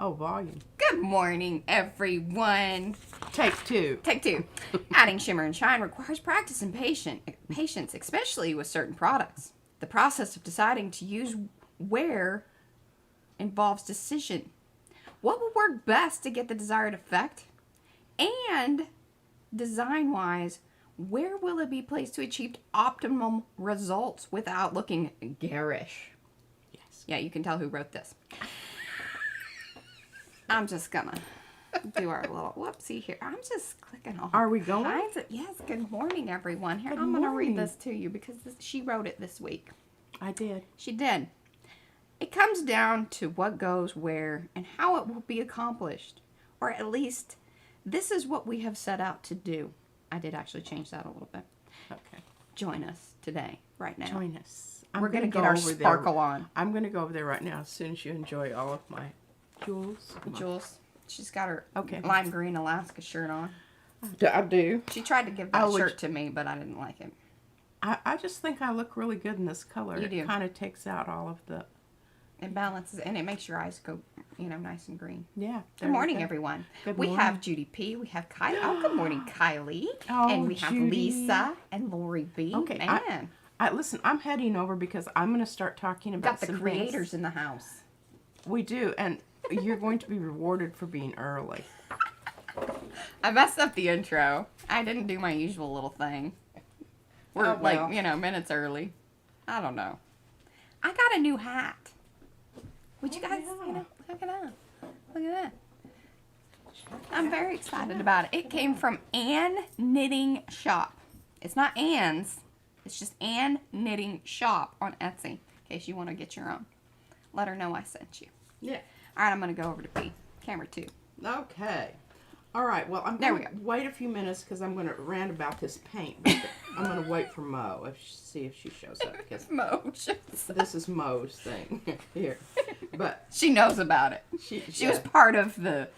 Oh, volume. Good morning, everyone. Take two. Take two. Adding shimmer and shine requires practice and patience, especially with certain products. The process of deciding to use where involves decision. What will work best to get the desired effect? And design-wise, where will it be placed to achieve optimum results without looking garish? Yes. Yeah, you can tell who wrote this. I'm just gonna do our little whoopsie here. I'm just clicking all Are we going? kinds of, yes, good morning, everyone. Here, Good I'm gonna read morning. this to you because she wrote it this week. I did. She did. It comes down to what goes where and how it will be accomplished. Or at least, this is what we have set out to do. I did actually change that a little bit. Okay. Join us today, right now. Join us. We're going to get our sparkle on. I'm going to go over there right now as soon as you enjoy all of my jewels. Jules, she's got her Okay. lime green Alaska shirt on. I do. She tried to give that shirt to me, but I didn't like it. I just think I look really good in this color. You do. It kind of takes out all of the... It balances, and it makes your eyes go, nice and green. Yeah. Good morning, everyone. We have Judy P. We have Kylie. Oh, good morning, Kylie. Oh, and we have Judy. Lisa and Lori B. Okay. Man. Listen, I'm heading over because I'm going to start talking about Got the some creators things. in the house. We do, and you're going to be rewarded for being early. I messed up the intro. I didn't do my usual little thing. We're minutes early. I don't know. I got a new hat. Would you guys, look at that. Look at that. I'm very excited about it. It came from Ann Knitting Shop. It's not Ann's. It's just Ann Knitting Shop on Etsy. In case you want to get your own. Let her know I sent you. Yeah. All right, I'm going to go over to B. Camera 2. Okay. All right. Well, I'm going to wait a few minutes because I'm going to rant about this paint. I'm going to wait for Mo see if she shows up. Mo. This is Mo's thing here, but she knows about it. She was part of the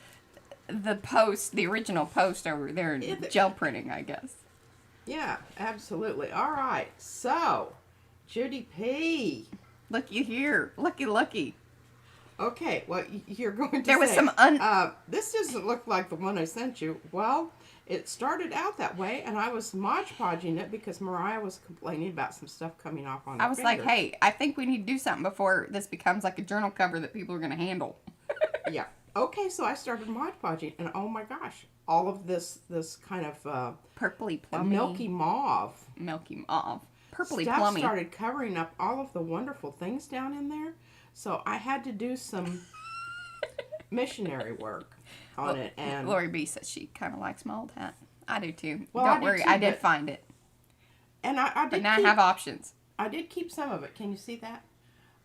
post, the original post over there, gel printing, I guess. Yeah, absolutely. All right. So, Judy P. Looky here. Looky. Okay, well, you're going to there was say, some this doesn't look like the one I sent you. Well, it started out that way, and I was Mod Podging it because Mariah was complaining about some stuff coming off on her I was like, hey, I think we need to do something before this becomes like a journal cover that people are going to handle. Yeah. Okay, so I started Mod Podging, and oh my gosh, all of this kind of... purpley plummy. Milky mauve. Purpley stuff plummy. Started covering up all of the wonderful things down in there. So I had to do some missionary work on it. And Lori B says she kind of likes my old hat. I do too. Well, Don't worry, I did find it. And I did. But now I have options. I did keep some of it. Can you see that?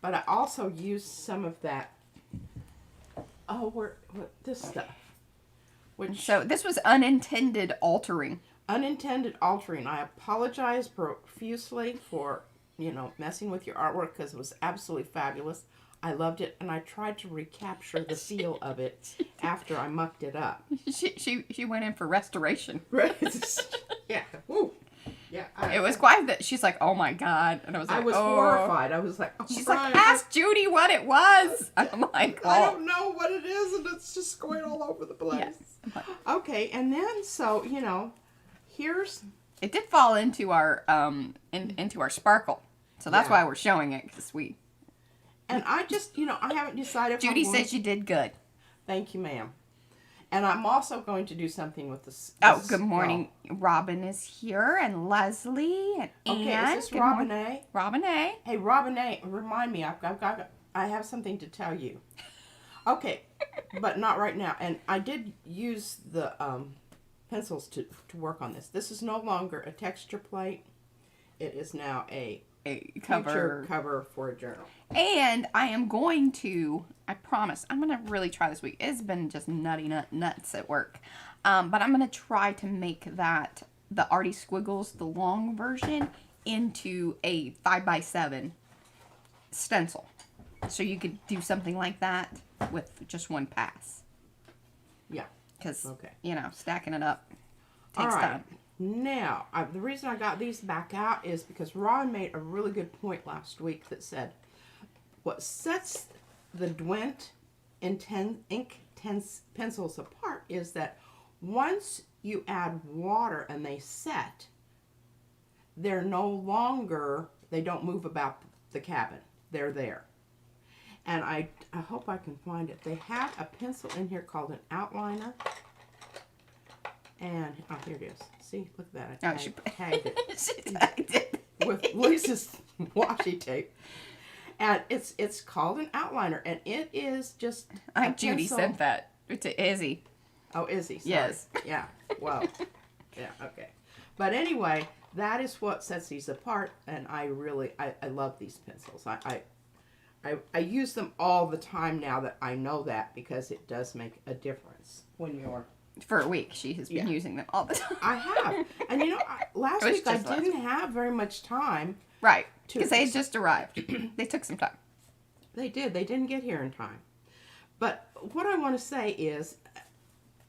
But I also used some of that. Oh, this stuff. So this was unintended altering. Unintended altering. I apologize profusely for messing with your artwork because it was absolutely fabulous. I loved it, and I tried to recapture the feel of it after I mucked it up. She went in for restoration. Right. Yeah. Woo. Yeah. It was quite that. She's like, oh my God. And I was like, horrified. I was like, oh, she's Brian, like, ask Judy what it was. I'm like, I don't know what it is, and it's just going all over the place. Yes. Okay, and then, so, here's... It did fall into our, into our sparkle. So that's why we're showing it, because we... And I just, I haven't decided if Judy says you did good. Thank you, ma'am. And I'm also going to do something with this. Oh, good morning. Robin is here, and Leslie, and Ann. Okay, is this Robin A? Robin A. Hey, Robin A, remind me, I have something to tell you. Okay, but not right now. And I did use the pencils to work on this. This is no longer a texture plate. It is now a cover for a journal. And I am going to, I promise, I'm going to really try this week. It's been just nuts at work. But I'm going to try to make that, the Artie Squiggles, the long version, into a 5x7 stencil. So you could do something like that with just one pass. Yeah. Because, stacking it up takes All right. time. Now, the reason I got these back out is because Ron made a really good point last week that said, what sets the Dwent pencils apart is that once you add water and they set, they're no longer, they don't move about the cabin. They're there. And I hope I can find it. They have a pencil in here called an outliner. And, oh, here it is. See, look at that. I tagged it. She tagged it. With Lisa's washi tape. And it's called an outliner. And it is just Judy pencil. sent that to Izzy. Oh, Izzy. Sorry. Yes. Yeah. Well, yeah, okay. But anyway, that is what sets these apart. And I love these pencils. I use them all the time now that I know that, because it does make a difference when you're... For a week, she has been using them all the time. I have. And you know, last week I didn't have very much time. Right. Because they had just arrived. They took some time. They did. They didn't get here in time. But what I want to say is,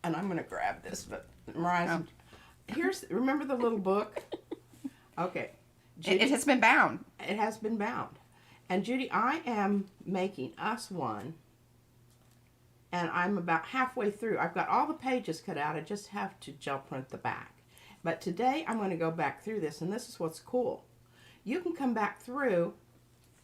and I'm going to grab this, but Mariah, remember the little book? Okay. Judy, it has been bound. It has been bound. And Judy, I am making us one. And I'm about halfway through. I've got all the pages cut out. I just have to gel print the back. But today I'm going to go back through this, and this is what's cool. You can come back through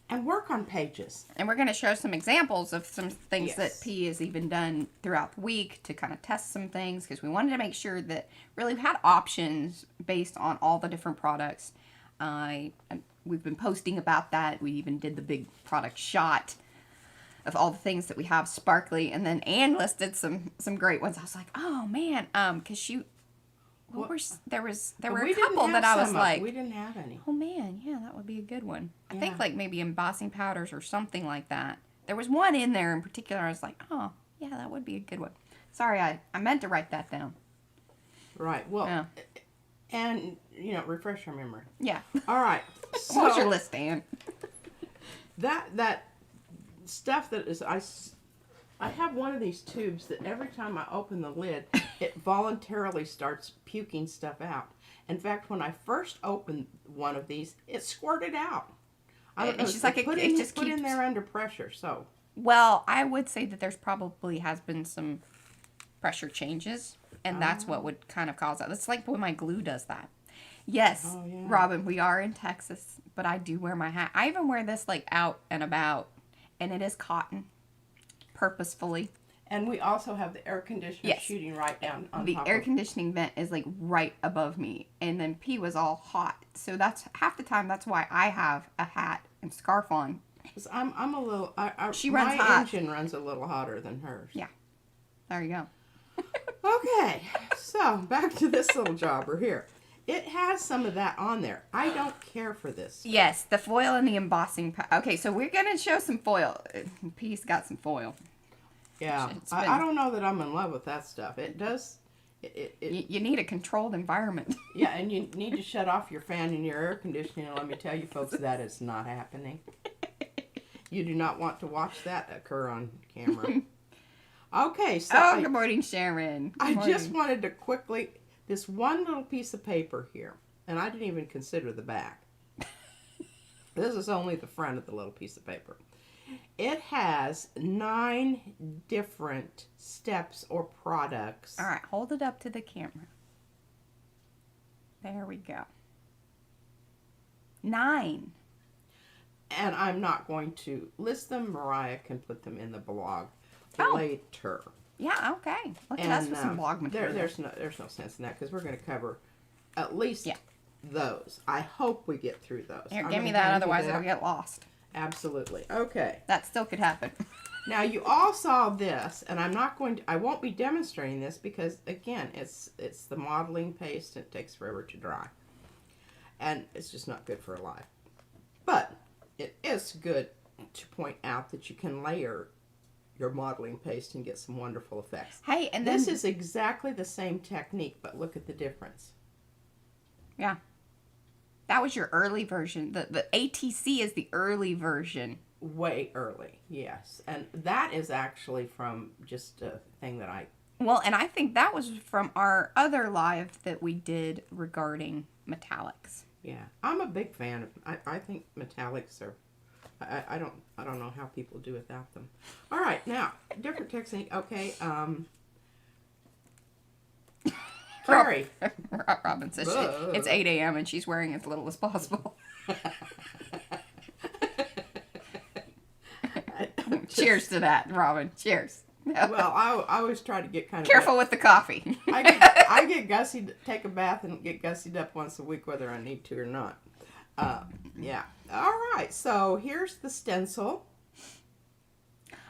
and work on pages. And we're going to show some examples of some things that P has even done throughout the week to kind of test some things, because we wanted to make sure that really we had options based on all the different products. We've been posting about that. We even did the big product shot of all the things that we have sparkly, and then Anne listed some great ones. I was like, oh man, because there were a couple that I was like, we didn't have any. Oh man, yeah, that would be a good one. I think like maybe embossing powders or something like that. There was one in there in particular. I was like, oh yeah, that would be a good one. Sorry, I meant to write that down. Right. Well, and refresh your memory. Yeah. All right. So what's your list, Anne? That stuff that is I have one of these tubes that every time I open the lid, it voluntarily starts puking stuff out. In fact, when I first opened one of these, it squirted out. I don't know. It's just like it just put in there under pressure. So well, I would say that there's probably has been some pressure changes, and that's what would kind of cause that. It's like when my glue does that. Yes, Robin, we are in Texas, but I do wear my hat. I even wear this like out and about. And it is cotton, purposefully. And we also have the air conditioner shooting right down on top. The air conditioning vent is like right above me. And then P was all hot. So that's half the time, that's why I have a hat and scarf on. Because I'm a little... she runs hot. My engine runs a little hotter than hers. Yeah. There you go. Okay. So, back to this little jobber here. It has some of that on there. I don't care for this. Yes, the foil and the embossing. Okay, so we're going to show some foil. P's got some foil. Yeah. I don't know that I'm in love with that stuff. It does... You need a controlled environment. Yeah, and you need to shut off your fan and your air conditioning. And let me tell you, folks, that is not happening. You do not want to watch that occur on camera. Okay, so... good morning, Sharon. I just wanted to quickly... This one little piece of paper here, and I didn't even consider the back. This is only the front of the little piece of paper. It has 9 different steps or products. All right, hold it up to the camera. There we go. 9. And I'm not going to list them. Mariah can put them in the blog later. Yeah, okay. Look at us with some blog material. There's no sense in that, because we're going to cover at least those. I hope we get through those. Here, give me that, otherwise it'll get lost. Absolutely. Okay. That still could happen. Now, you all saw this, and I won't be demonstrating this because, again, it's the modeling paste, and it takes forever to dry. And it's just not good for a live. But it is good to point out that you can layer your modeling paste and get some wonderful effects. Hey, and then... This is exactly the same technique, but look at the difference. Yeah. That was your early version. The ATC is the early version. Way early, yes. And that is actually from just a thing that I... Well, and I think that was from our other live that we did regarding metallics. Yeah. I'm a big fan of... I think metallics are... I don't know how people do without them. All right, now different technique. Okay, Carrie. Robin says it's 8 a.m. and she's wearing as little as possible. Cheers to that, Robin. Cheers. Well, I always try to get kind of careful with the coffee. I get gussied, take a bath and get gussied up once a week whether I need to or not. Yeah. All right. So here's the stencil.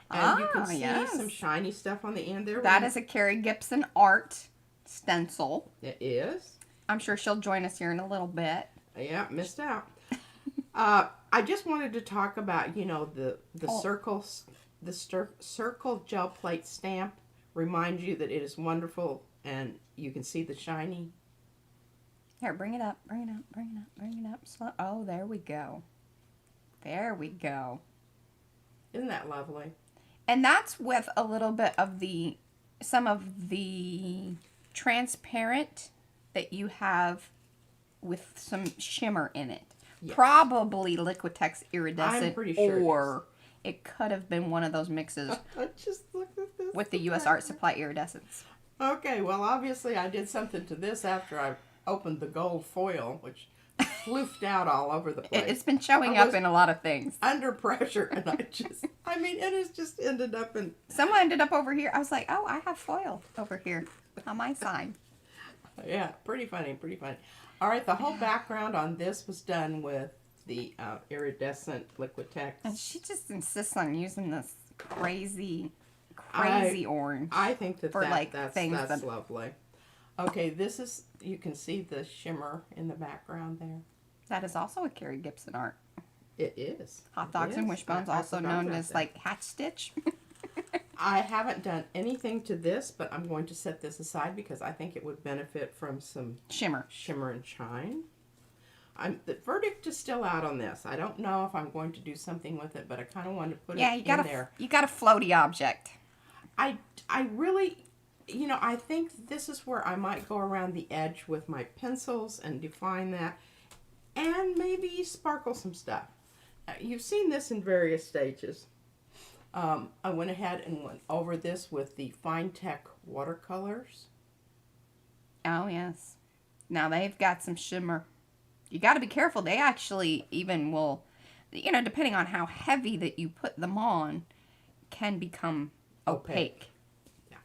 And you can see some shiny stuff on the end there. That is a Carrie Gibson art stencil. It is. I'm sure she'll join us here in a little bit. Yeah, missed out. I just wanted to talk about, you know, the circles. The circle gel plate stamp reminds you that it is wonderful, and you can see the shiny. Here, bring it up, bring it up, bring it up, bring it up. Slow. Oh, there we go. There we go. Isn't that lovely? And that's with a little bit of some of the transparent that you have with some shimmer in it. Yes. Probably Liquitex iridescent, I'm pretty sure or it could have been one of those mixes. Just look at this. With the U.S. Art Supply iridescence. Okay, well, obviously I did something to this after I opened the gold foil, which floofed out all over the place. It's been showing up in a lot of things. Under pressure, and I mean, it has just ended up in... Someone ended up over here. I was like, oh, I have foil over here on my side. Yeah, pretty funny, pretty funny. All right, the whole background on this was done with the iridescent Liquitex. And she just insists on using this crazy orange. I think that's things lovely. Okay, this is, you can see the shimmer in the background there. That is also a Carrie Gibson art. It is. Hot Dogs and Wishbones, also known as like Hatch Stitch. I haven't done anything to this, but I'm going to set this aside because I think it would benefit from some shimmer and shine. The verdict is still out on this. I don't know if I'm going to do something with it, but I kind of wanted to put it in there. You got a floaty object. I really, you know, I think this is where I might go around the edge with my pencils and define that, and maybe sparkle some stuff. You've seen this in various stages. I went ahead and went over this with the Fine Tech watercolors. Oh, yes. Now they've got some shimmer. You got to be careful. They actually even will, you know, depending on how heavy that you put them on, can become opaque. Yeah.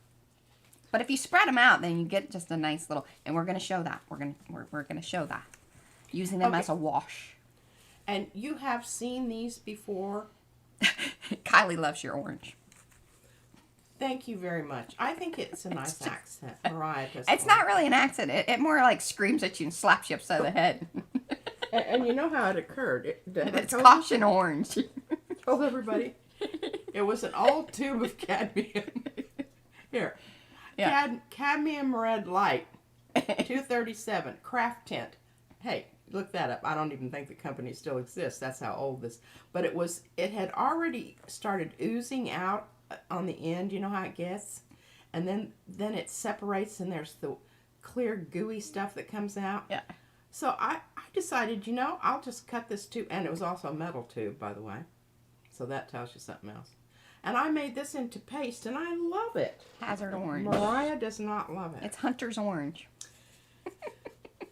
But if you spread them out, then you get just a nice little, and we're going to show that. We're going to show that. Using them as a wash. And you have seen these before. Kylie loves your orange. Thank you very much. I think it's a nice accent. Mariah does. It's not really an accent. It more like screams at you and slaps you upside the head. And you know how it occurred. It's caution orange. Told everybody. It was an old tube of cadmium. Here. Yeah. Cadmium red light. 237. Craft tint. Hey, look that up. I don't even think the company still exists. That's how old this. But it had already started oozing out on the end. You know how it gets? And then it separates and there's the clear gooey stuff that comes out. Yeah. So I decided, you know, I'll just cut this tube. And it was also a metal tube, by the way. So that tells you something else. And I made this into paste, and I love it. Hazard orange. Mariah does not love it. It's Hunter's orange.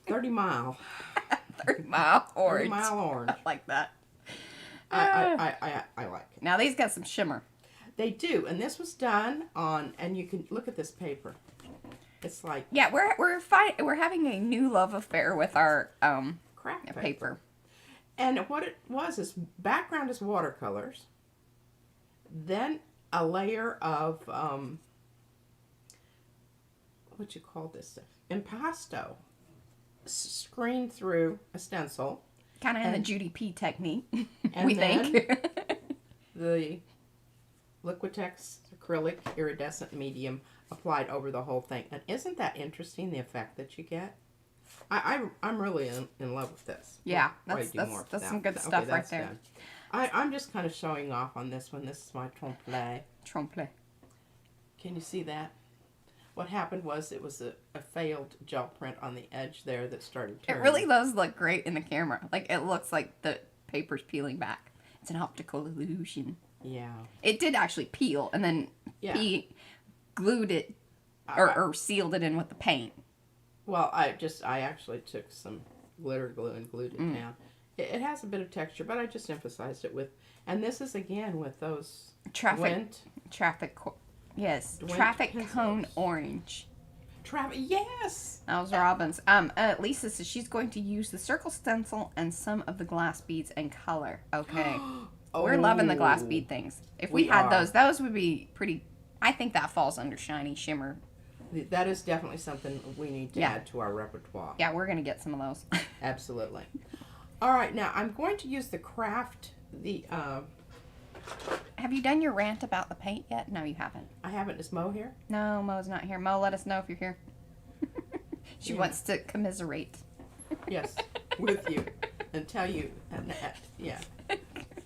30 mile. 30 mile orange. 30 mile orange. I like that. I like it. Now these got some shimmer. They do, and this was done on, and you can look at this paper. It's like, yeah, we're having a new love affair with our craft paper. And what it was is background is watercolors, then a layer of what you call this stuff, impasto, screened through a stencil. Kind of in the Judy P technique, and we think. The Liquitex acrylic iridescent medium applied over the whole thing. And isn't that interesting, the effect that you get? I'm really in love with this. Yeah, that's some good stuff right there. Done. I'm just kind of showing off on this one. This is my trompe-l'oeil. Trompe-l'oeil. Can you see that? What happened was it was a failed gel print on the edge there that started tearing. It really does look great in the camera. Like, it looks like the paper's peeling back. It's an optical illusion. Yeah. It did actually peel, and then he glued it or sealed it in with the paint. Well, I actually took some glitter glue and glued it down. It has a bit of texture, but I just emphasized it with, and this is again with those traffic cone orange. Yes. That was Robin's. Lisa says she's going to use the circle stencil and some of the glass beads and color. Okay. We're loving the glass bead things. If we had those would be pretty. I think that falls under shiny shimmer. That is definitely something we need to add to our repertoire. Yeah, we're going to get some of those. Absolutely. All right, now I'm going to use the craft. Have you done your rant about the paint yet? No, you haven't. I haven't. Is Mo here? No, Mo's not here. Mo, let us know if you're here. She wants to commiserate. Yes, with you and tell you. Yeah.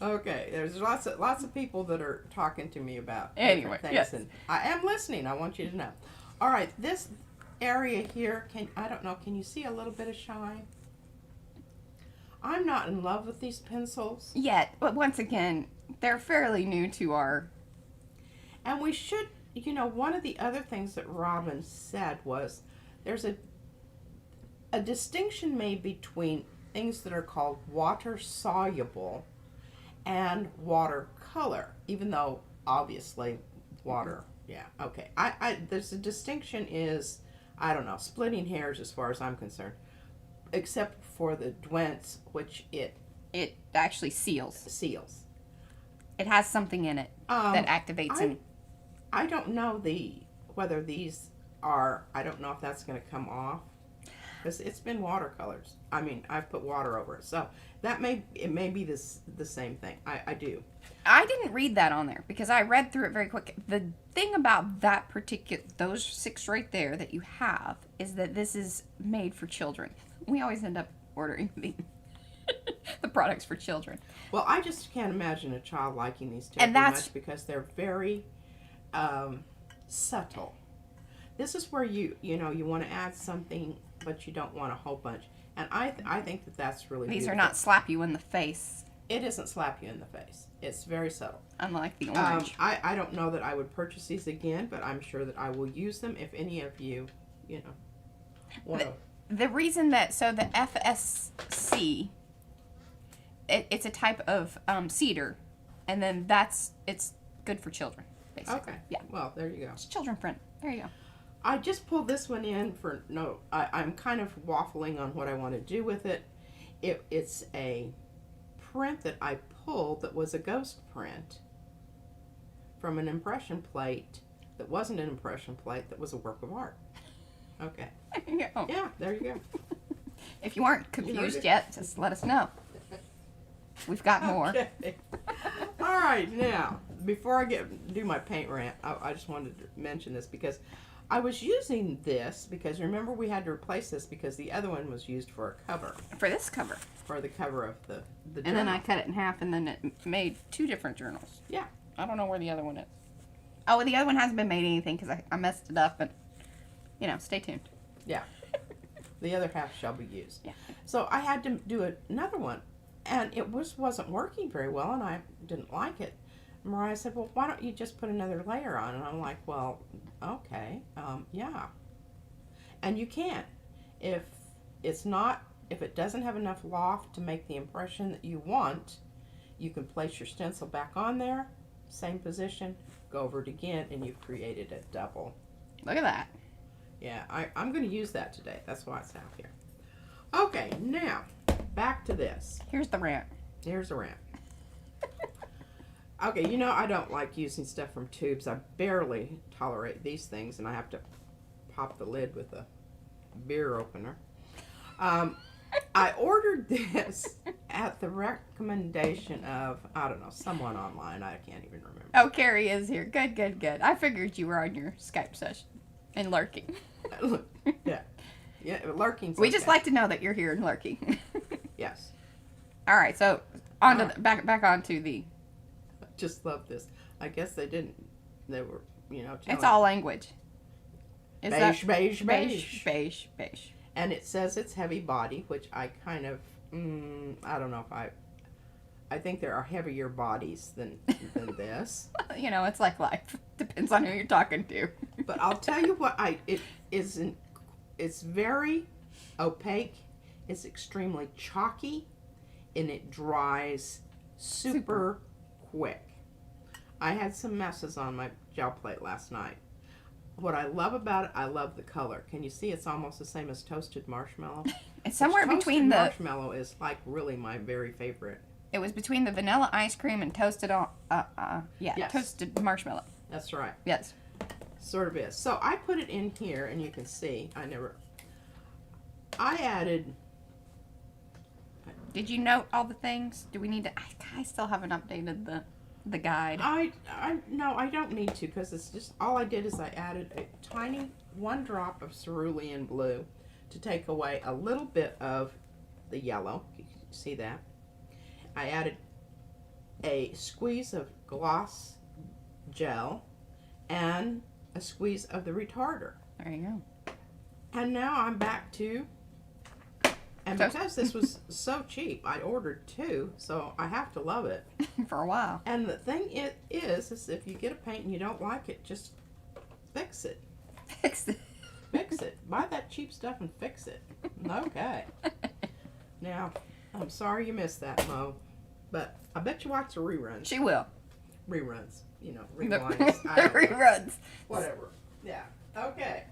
Okay. There's lots of people that are talking to me about anyway things, yes. and I am listening. I want you to know. All right, this area here. I don't know. Can you see a little bit of shine? I'm not in love with these pencils yet, but once again, they're fairly new to our. And we should, one of the other things that Robin said was there's a distinction made between things that are called water soluble and watercolor, even though obviously water. Yeah, okay. There's a distinction is, I don't know, splitting hairs as far as I'm concerned. Except for the Dwents, which it actually seals. It has something in it that activates I don't know whether these are. I don't know if that's going to come off. Because it's been watercolors. I mean, I've put water over it, so it may be the same thing. I do. I didn't read that on there because I read through it very quick. The thing about those 6 right there that you have is that this is made for children. We always end up ordering the products for children. Well, I just can't imagine a child liking these terribly much because they're very subtle. This is where you want to add something, but you don't want a whole bunch. And I think that's really These beautiful. are not slap you in the face. It doesn't slap you in the face. It's very subtle. Unlike the orange. I don't know that I would purchase these again, but I'm sure that I will use them if any of you, want to. The reason that, the FSC, it's a type of cedar, and then it's good for children, basically. Okay. Yeah. Well, there you go. It's children friendly. There you go. I just pulled this one in for I'm kind of waffling on what I want to do with it. It's a print that I pulled that was a ghost print from an impression plate that wasn't an impression plate that was a work of art. Okay. Yeah, there you go. If you aren't confused yet, just let us know. We've got more. Okay. All right, now, before I do my paint rant, I just wanted to mention this because I was using this because remember we had to replace this because the other one was used for a cover. For this cover. For the cover of the journal. And then I cut it in half and then it made 2 different journals. Yeah. I don't know where the other one is. Oh, the other one hasn't been made anything because I messed it up, but, stay tuned. Yeah. The other half shall be used. Yeah. So I had to do another one, and it wasn't working very well, and I didn't like it. Mariah said, well, why don't you just put another layer on? And I'm like, well, okay, yeah. And you can. If it doesn't have enough loft to make the impression that you want, you can place your stencil back on there, same position, go over it again, and you've created a double. Look at that. Yeah, I'm going to use that today. That's why it's out here. Okay, now, back to this. Here's the rant. Here's the rant. Okay, I don't like using stuff from tubes. I barely tolerate these things, and I have to pop the lid with a beer opener. I ordered this at the recommendation of, I don't know, someone online. I can't even remember. Oh, Carrie is here. Good, good, good. I figured you were on your Skype session and lurking. Yeah, lurking. We just like to know that you're here and lurking. Yes. All right, so back onto the. Just love this. I guess they didn't. They were, It's all language. Beige. Beige. And it says it's heavy body, which I kind of, I don't know if I think there are heavier bodies than this. You know, it's like life. Depends on who you're talking to. But I'll tell you what, it's very opaque. It's extremely chalky, and it dries super quick. I had some messes on my gel plate last night. What I love about it, I love the color. Can you see it's almost the same as toasted marshmallow? It's somewhere between the marshmallow is like really my very favorite. It was between the vanilla ice cream and toasted Yes. toasted marshmallow. That's right. Yes. Sort of is. So I put it in here, and you can see I added. Did you note all the things? Do we need to? I still haven't updated the guide. No, I don't need to, because it's just all I did is I added a tiny 1 drop of cerulean blue to take away a little bit of the yellow. You can see that. I added a squeeze of gloss gel and a squeeze of the retarder. There you go. And now I'm back to, and because this was so cheap, I ordered 2, so I have to love it. For a while. And the thing is if you get a paint and you don't like it, just fix it. Fix it. Fix it. Buy that cheap stuff and fix it. Okay. Now, I'm sorry you missed that, Mo, but I bet you watch the reruns. She will. Reruns. You know, The rewinds. I don't know. reruns. Whatever. Yeah. Okay.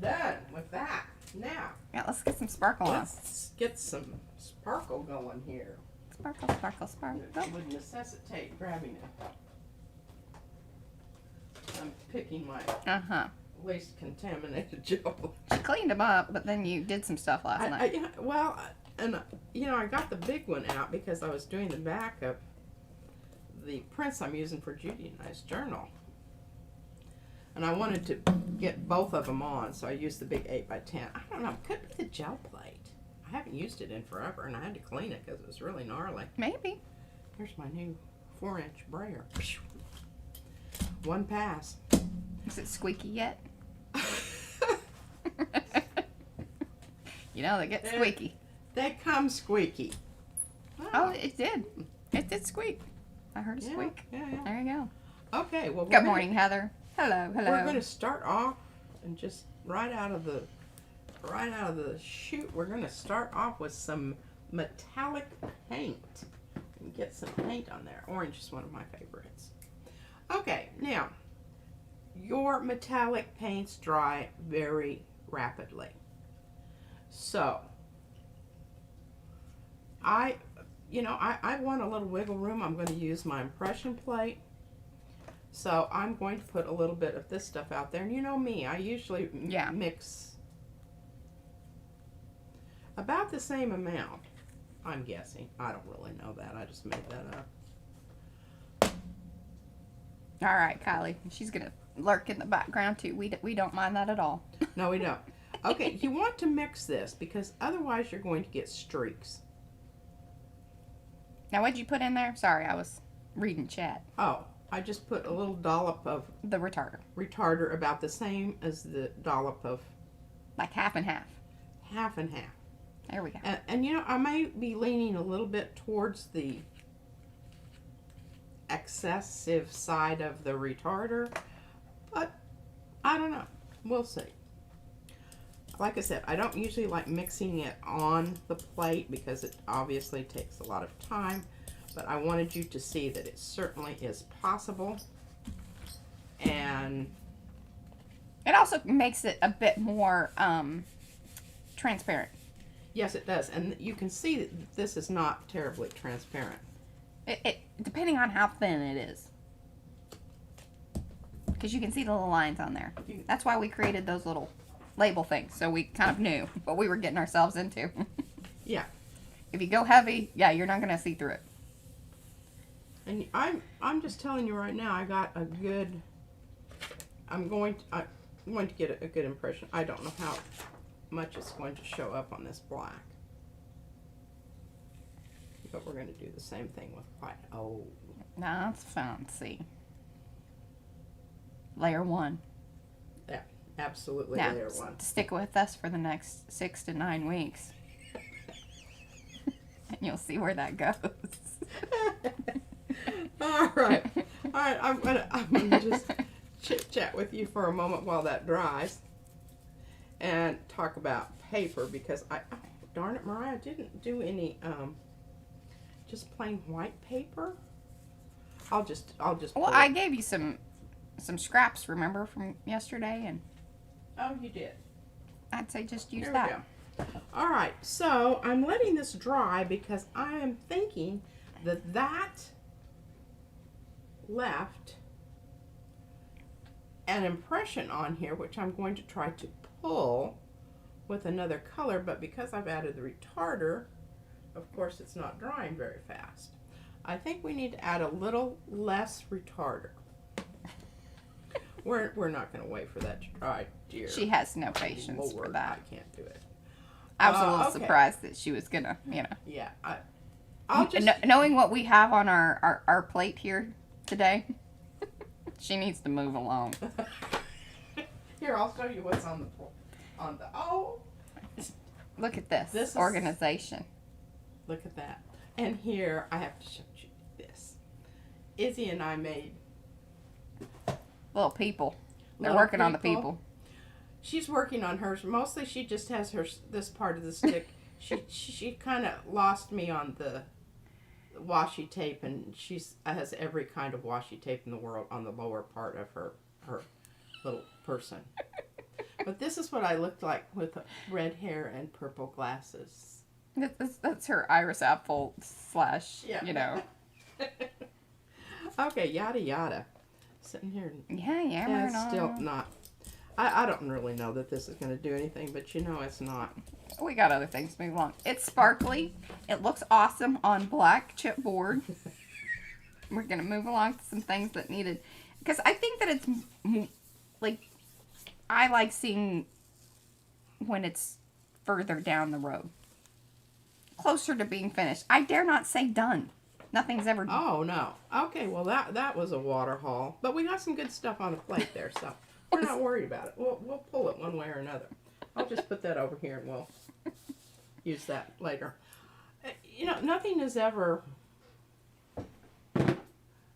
Done with that. Now, Yeah, let's get some sparkle on. let's get some sparkle going here. Sparkle, sparkle, sparkle. It would necessitate grabbing it. I'm picking my Uh-huh. least contaminated gel. She cleaned them up, but then you did some stuff last night. I got the big one out because I was doing the back of the prints I'm using for Judy and I's journal. And I wanted to get both of them on, so I used the big 8x10. I don't know, it could be the gel plate. I haven't used it in forever, and I had to clean it because it was really gnarly. Maybe. Here's my new 4-inch brayer. One pass. Is it squeaky yet? You know, they get squeaky. They come squeaky. Oh, it did. It did squeak. I heard a squeak. Yeah. There you go. Okay, well, Good morning, Heather. Hello, hello. We're going to start off and just right out of the chute, we're going to start off with some metallic paint and get some paint on there. Orange is one of my favorites. Okay, now your metallic paints dry very rapidly. So I want a little wiggle room. I'm going to use my impression plate. So I'm going to put a little bit of this stuff out there. And you know me, I usually mix about the same amount. I'm guessing. I don't really know that. I just made that up. All right, Kylie. She's going to lurk in the background too. We don't mind that at all. No, we don't. Okay, you want to mix this because otherwise you're going to get streaks. Now, what'd you put in there? Sorry, I was reading chat. Oh, I just put a little dollop of The retarder. retarder, about the same as the dollop of Like half and half. half and half. There we go. And I may be leaning a little bit towards the excessive side of the retarder, but I don't know. We'll see. Like I said, I don't usually like mixing it on the plate because it obviously takes a lot of time, but I wanted you to see that it certainly is possible. And it also makes it a bit more transparent. yes, it does. And you can see that this is not terribly transparent. It depending on how thin it is. Because you can see the little lines on there. That's why we created those little label things, so we kind of knew what we were getting ourselves into. Yeah. If you go heavy, yeah, you're not going to see through it. And I'm just telling you right now, I got a good. I'm going to get a good impression. I don't know how much it's going to show up on this black, but we're going to do the same thing with white. Oh, That's fancy. Layer 1. yeah, absolutely. Now, Layer 1. stick with us for the next 6 to 9 weeks. You'll see where that goes. All right. All right. I'm gonna just chit chat with you for a moment while that dries, and talk about paper because oh, darn it, Mariah, I didn't do any just plain white paper. I'll just. Well, I gave you some scraps, remember, from yesterday, and Oh, you did. I'd say just use There that. we go. All right, so I'm letting this dry because I am thinking that left an impression on here, which I'm going to try to pull with another color, but because I've added the retarder, of course, it's not drying very fast. I think we need to add a little less retarder. We're not going to wait for that to dry, dear. She has no patience Lord, for that. I can't do it. I was a little Okay. surprised that she was gonna, Yeah, I'll just knowing what we have on our plate here today, she needs to move along. Here, I'll show you what's on the oh, Look at this, This is- organization. look at that. And here I have to show you this. Izzy and I made Little people. They're little working on the people. She's working on hers. Mostly she just has this part of the stick. she kind of lost me on the washi tape, and she has every kind of washi tape in the world on the lower part of her little person. But this is what I looked like with red hair and purple glasses. That's her Iris apple slash, Yeah. Okay, yada yada. Sitting here. Yeah, Yeah, it's still not. I don't really know that this is going to do anything, but it's not. We got other things to move along. It's sparkly. It looks awesome on black chipboard. We're going to move along to some things that needed. Because I think that it's, like, I like seeing when it's further down the road. Closer to being finished. I dare not say done. Nothing's ever done. Oh, no. Okay, well, that was a water haul. But we got some good stuff on the plate there, so we're not worried about it. We'll pull it one way or another. I'll just put that over here and we'll use that later. Nothing is ever...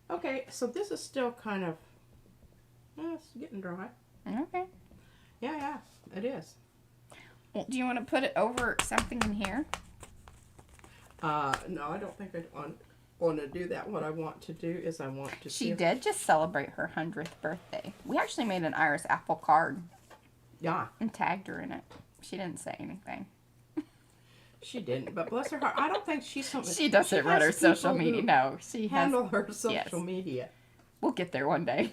Okay, so this is still kind of... it's getting dry. Okay. Yeah, it is. Well, do you want to put it over something in here? No, I don't think I want to do that. What I want to do is I want to She did just celebrate her 100th birthday. We actually made an Iris apple card. Yeah. And tagged her in it. She didn't say anything. She didn't, but bless her heart, I don't think she's something. She doesn't run her social media. No, she handle her social yes. media. We'll get there one day.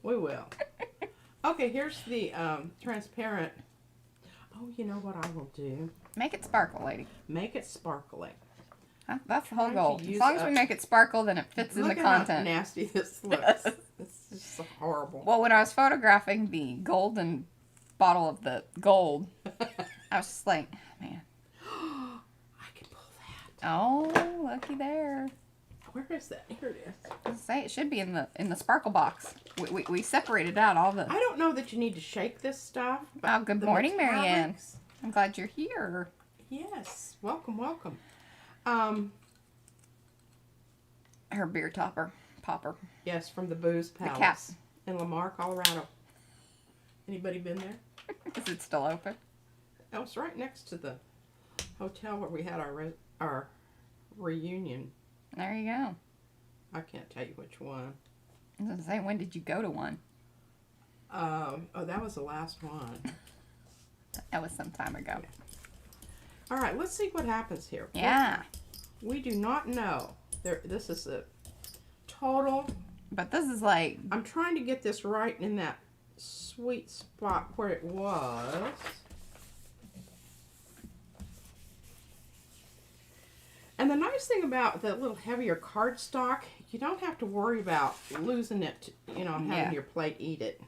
We will. Okay, here's the transparent. Oh, you know what I will do? Make it sparkle, lady. Make it sparkling. That's the whole Trying goal. to As use long as we up- make it sparkle, then it fits in the Look at content. how nasty this looks. It's just so horrible. Well, when I was photographing the golden bottle of the gold, I was just like, man. I can pull that. Oh, looky there. Where is that? Here it is. I say it should be in the sparkle box. We separated out all the. I don't know that you need to shake this stuff. But Oh, good the morning, Marianne. metallics- I'm glad you're here. Yes, welcome. Her beer popper. Yes, from the Booze cap. Palace in Lamar, Colorado. Anybody been there? Is it still open? Oh, it's right next to the hotel where we had our reunion. There you go. I can't tell you which one. I was gonna say, when did you go to one? Oh, that was the last one. That was some time ago. All right, let's see what happens here. Yeah. We do not know. This is a total. But this is like, I'm trying to get this right in that sweet spot where it was. And the nice thing about the little heavier cardstock, you don't have to worry about losing it, having your plate eat it.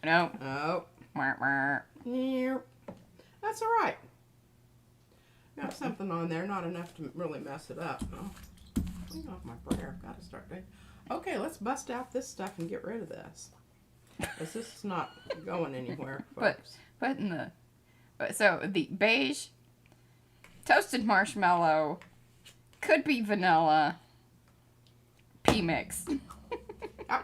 no. Oh. Yep. That's all right. Got something on there, not enough to really mess it up. Oh, clean off my brayer. Got to start doing. Okay, let's bust out this stuff and get rid of this. Because this is not going anywhere, folks. Put in the, so the beige toasted marshmallow, could be vanilla, pea mix. Oh,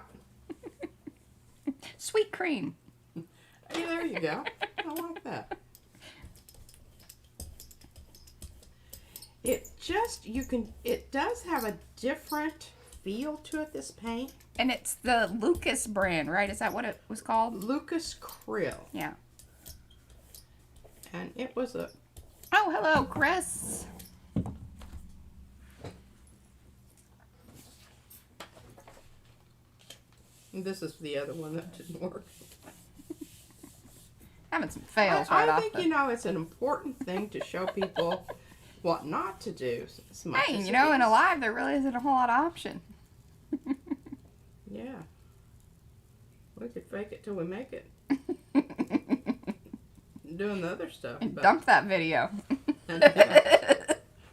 Sweet cream. hey, there you go. I like that. It does have a different feel to it, this paint. And it's the Lucas brand, right? Is that what it was called? Lucas Krill. Yeah. And it was a... Oh, hello, Chris. This is the other one that didn't work. Having some fails right I off think, the... you know, it's an important thing to show people what not to do. As much Hey, as you know, it in is. Alive, there really isn't a whole lot of option. Yeah. We could fake it till we make it. Doing the other stuff. And but- dump that video.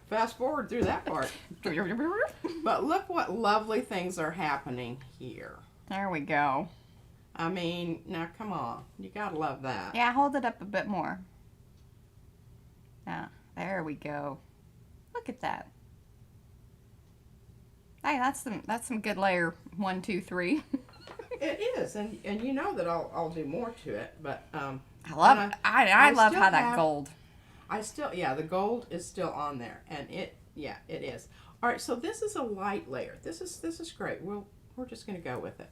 Fast forward through that part. But look what lovely things are happening here. There we go. I mean, now come on. You gotta love that. Yeah, hold it up a bit more. Yeah, there we go. Look at that. Hey, that's some good layer 1, 2, 3. It is, and you know that I'll do more to it, but I love and it. I love still how that have- gold. the gold is still on there, and it is. All right, so this is a light layer. This is great. We're just gonna go with it.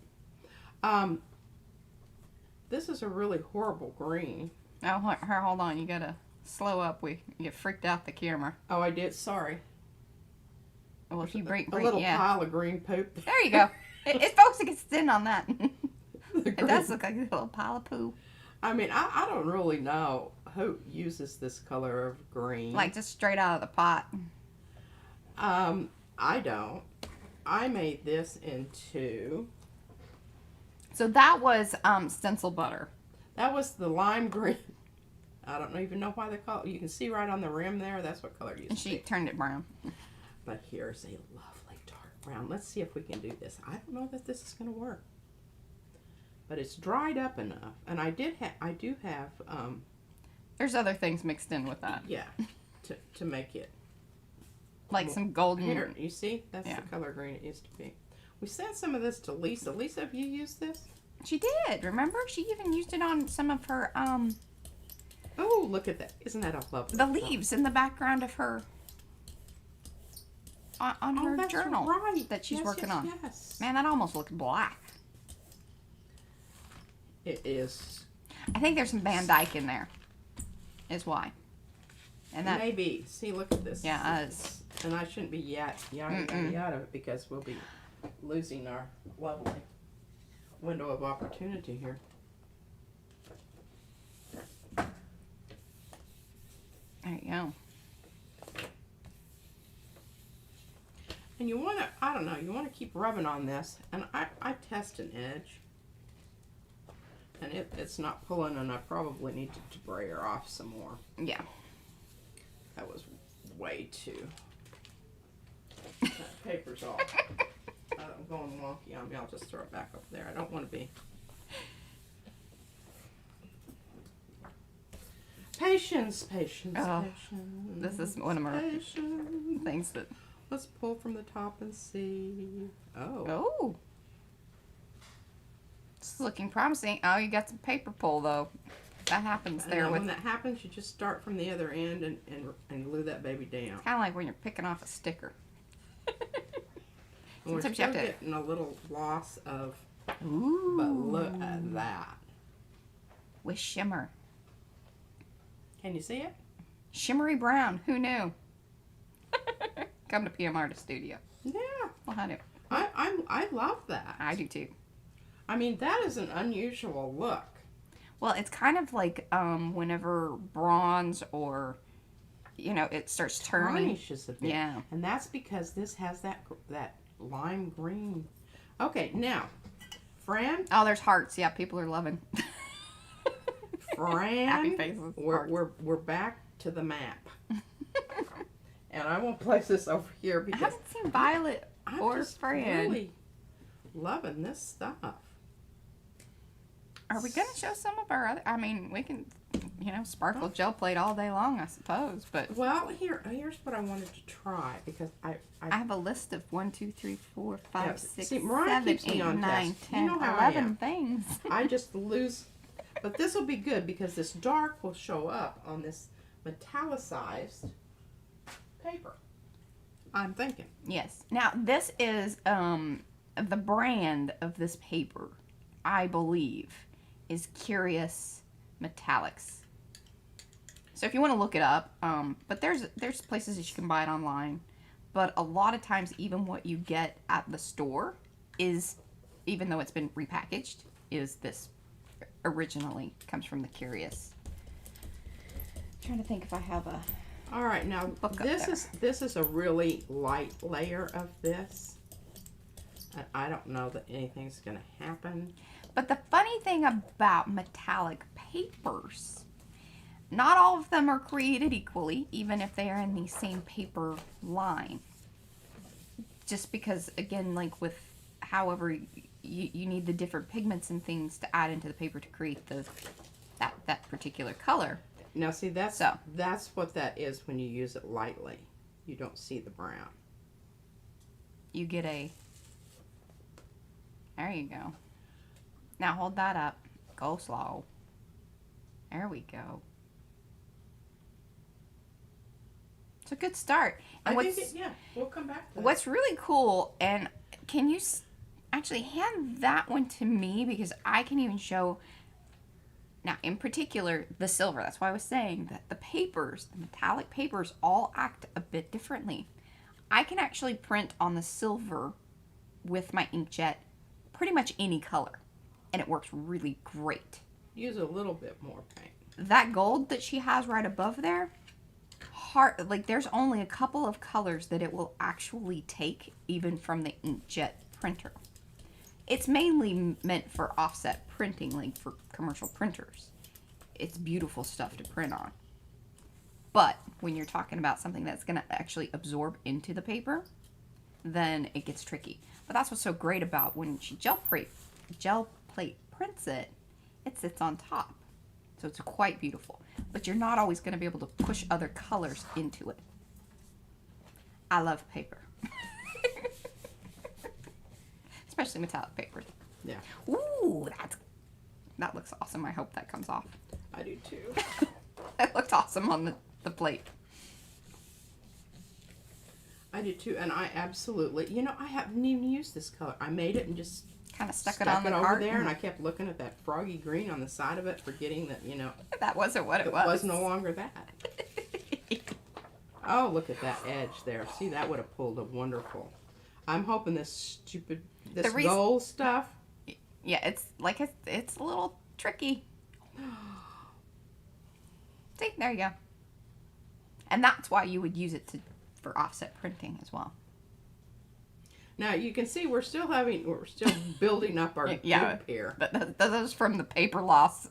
This is a really horrible green. Oh, hold on. You gotta slow up. You freaked out the camera. Oh, I did. Sorry. Well, if you break, A little yeah. pile of green poop. There you go. It's supposed to get thin on that. The It green. does look like a little pile of poo. I mean, I don't really know who uses this color of green. Like just straight out of the pot. I don't. I made this into... So that was stencil butter. That was the lime green. I don't even know why they call it. You can see right on the rim there. That's what color it used And to she be. turned it brown. But here's a lovely dark brown. Let's see if we can do this. I don't know that this is going to work. But it's dried up enough. And I do have, There's other things mixed in with that. yeah, to make it. Like some golden. Here, you see? That's Yeah. the color green it used to be. We sent some of this to Lisa. Lisa, have you used this? She did. Remember? She even used it on some of her Oh, look at that. Isn't that a lovely the leaves in the background of her on her that's journal right. that she's Yes, working yes, on. Yes. Man, that almost looked black. It is. I think there's some Van Dyke in there. Is why. And that Maybe. See, look at this. Yeah, it's- And I shouldn't be yada of it because we'll be losing our lovely window of opportunity here. there you go. And you want to, I don't know, you want to keep rubbing on this. And I test an edge. And it's not pulling, and I probably need to brayer off some more. Yeah. That was way too. That paper's off. I'm going wonky on me. I'll just throw it back up there. I don't want to be. Patience. Oh, Patience. This is one of my Patience. things that. Let's pull from the top and see. Oh. Oh. This is looking promising. Oh, you got some paper pull though. That happens And there then with. when that happens, you just start from the other end and glue that baby down. Kind of like when you're picking off a sticker. And we're Sometimes still you have to. getting a little loss of, Ooh. but look at that. With shimmer. Can you see it? Shimmery brown. Who knew? Come to PM Artist Studio. Yeah. Well, I do. I love that. I do too. I mean, that is an unusual look. Well, it's kind of like whenever bronze or, it starts turning. Tarnishes a bit. Yeah. And that's because this has that lime green. Okay, now, Fran. Oh, there's hearts. Yeah, people are loving. Fran. Happy faces. Hearts. We're back to the map. And I won't place this over here I because haven't seen Violet I'm or just Fran. really loving this stuff. Are we going to show some of our other? I mean, we can you know, sparkle gel plate all day long, I suppose. But well, here's what I wanted to try because I have a list of 1, 2, 3, 4, 5, Yeah, 6, see, Mariah 7, keeps me 8, on 9, task. You 10, know how I 11 am. things. I just lose. But this will be good because this dark will show up on this metallicized paper. I'm thinking. Yes. Now, this is the brand of this paper, I believe, is Curious Metallics. So if you want to look it up, but there's places that you can buy it online. But a lot of times, even what you get at the store is, even though it's been repackaged, is this originally comes from the Curious. I'm trying to think if I have a. All right, now this is a really light layer of this, and I don't know that anything's going to happen. But the funny thing about metallic papers, not all of them are created equally, even if they are in the same paper line. Just because, again, like with however you need the different pigments and things to add into the paper to create that particular color. Now, see, that's what that is when you use it lightly. You don't see the brown. You get there you go. Now hold that up. Go slow. There we go. It's a good start. And we'll come back to that. What's really cool, and can you actually hand that one to me, because I can even show, now in particular, the silver. That's why I was saying that the papers, the metallic papers, all act a bit differently. I can actually print on the silver with my inkjet pretty much any color, and it works really great. Use a little bit more paint. That gold that she has right above there, like there's only a couple of colors that it will actually take, even from the inkjet printer. It's mainly meant for offset printing, like for commercial printers. It's beautiful stuff to print on. But when you're talking about something that's going to actually absorb into the paper, then it gets tricky. But that's what's so great about when she gel plate prints it, it sits on top. So it's quite beautiful. But you're not always going to be able to push other colors into it. I love paper. Especially metallic paper. Yeah. Ooh, that looks awesome. I hope that comes off. I do too. That looked awesome on the plate. I do too, and I absolutely, I haven't even used this color. I made it and just kind of stuck it on the over art there, and I kept looking at that froggy green on the side of it, forgetting that, that wasn't what it was. It was no longer that. Oh, look at that edge there. See, that would have pulled a wonderful. I'm hoping this gold stuff. Yeah, it's like it's a little tricky. See, there you go. And that's why you would use it for offset printing as well. Now you can see we're still building up our group here. But that's from the paper loss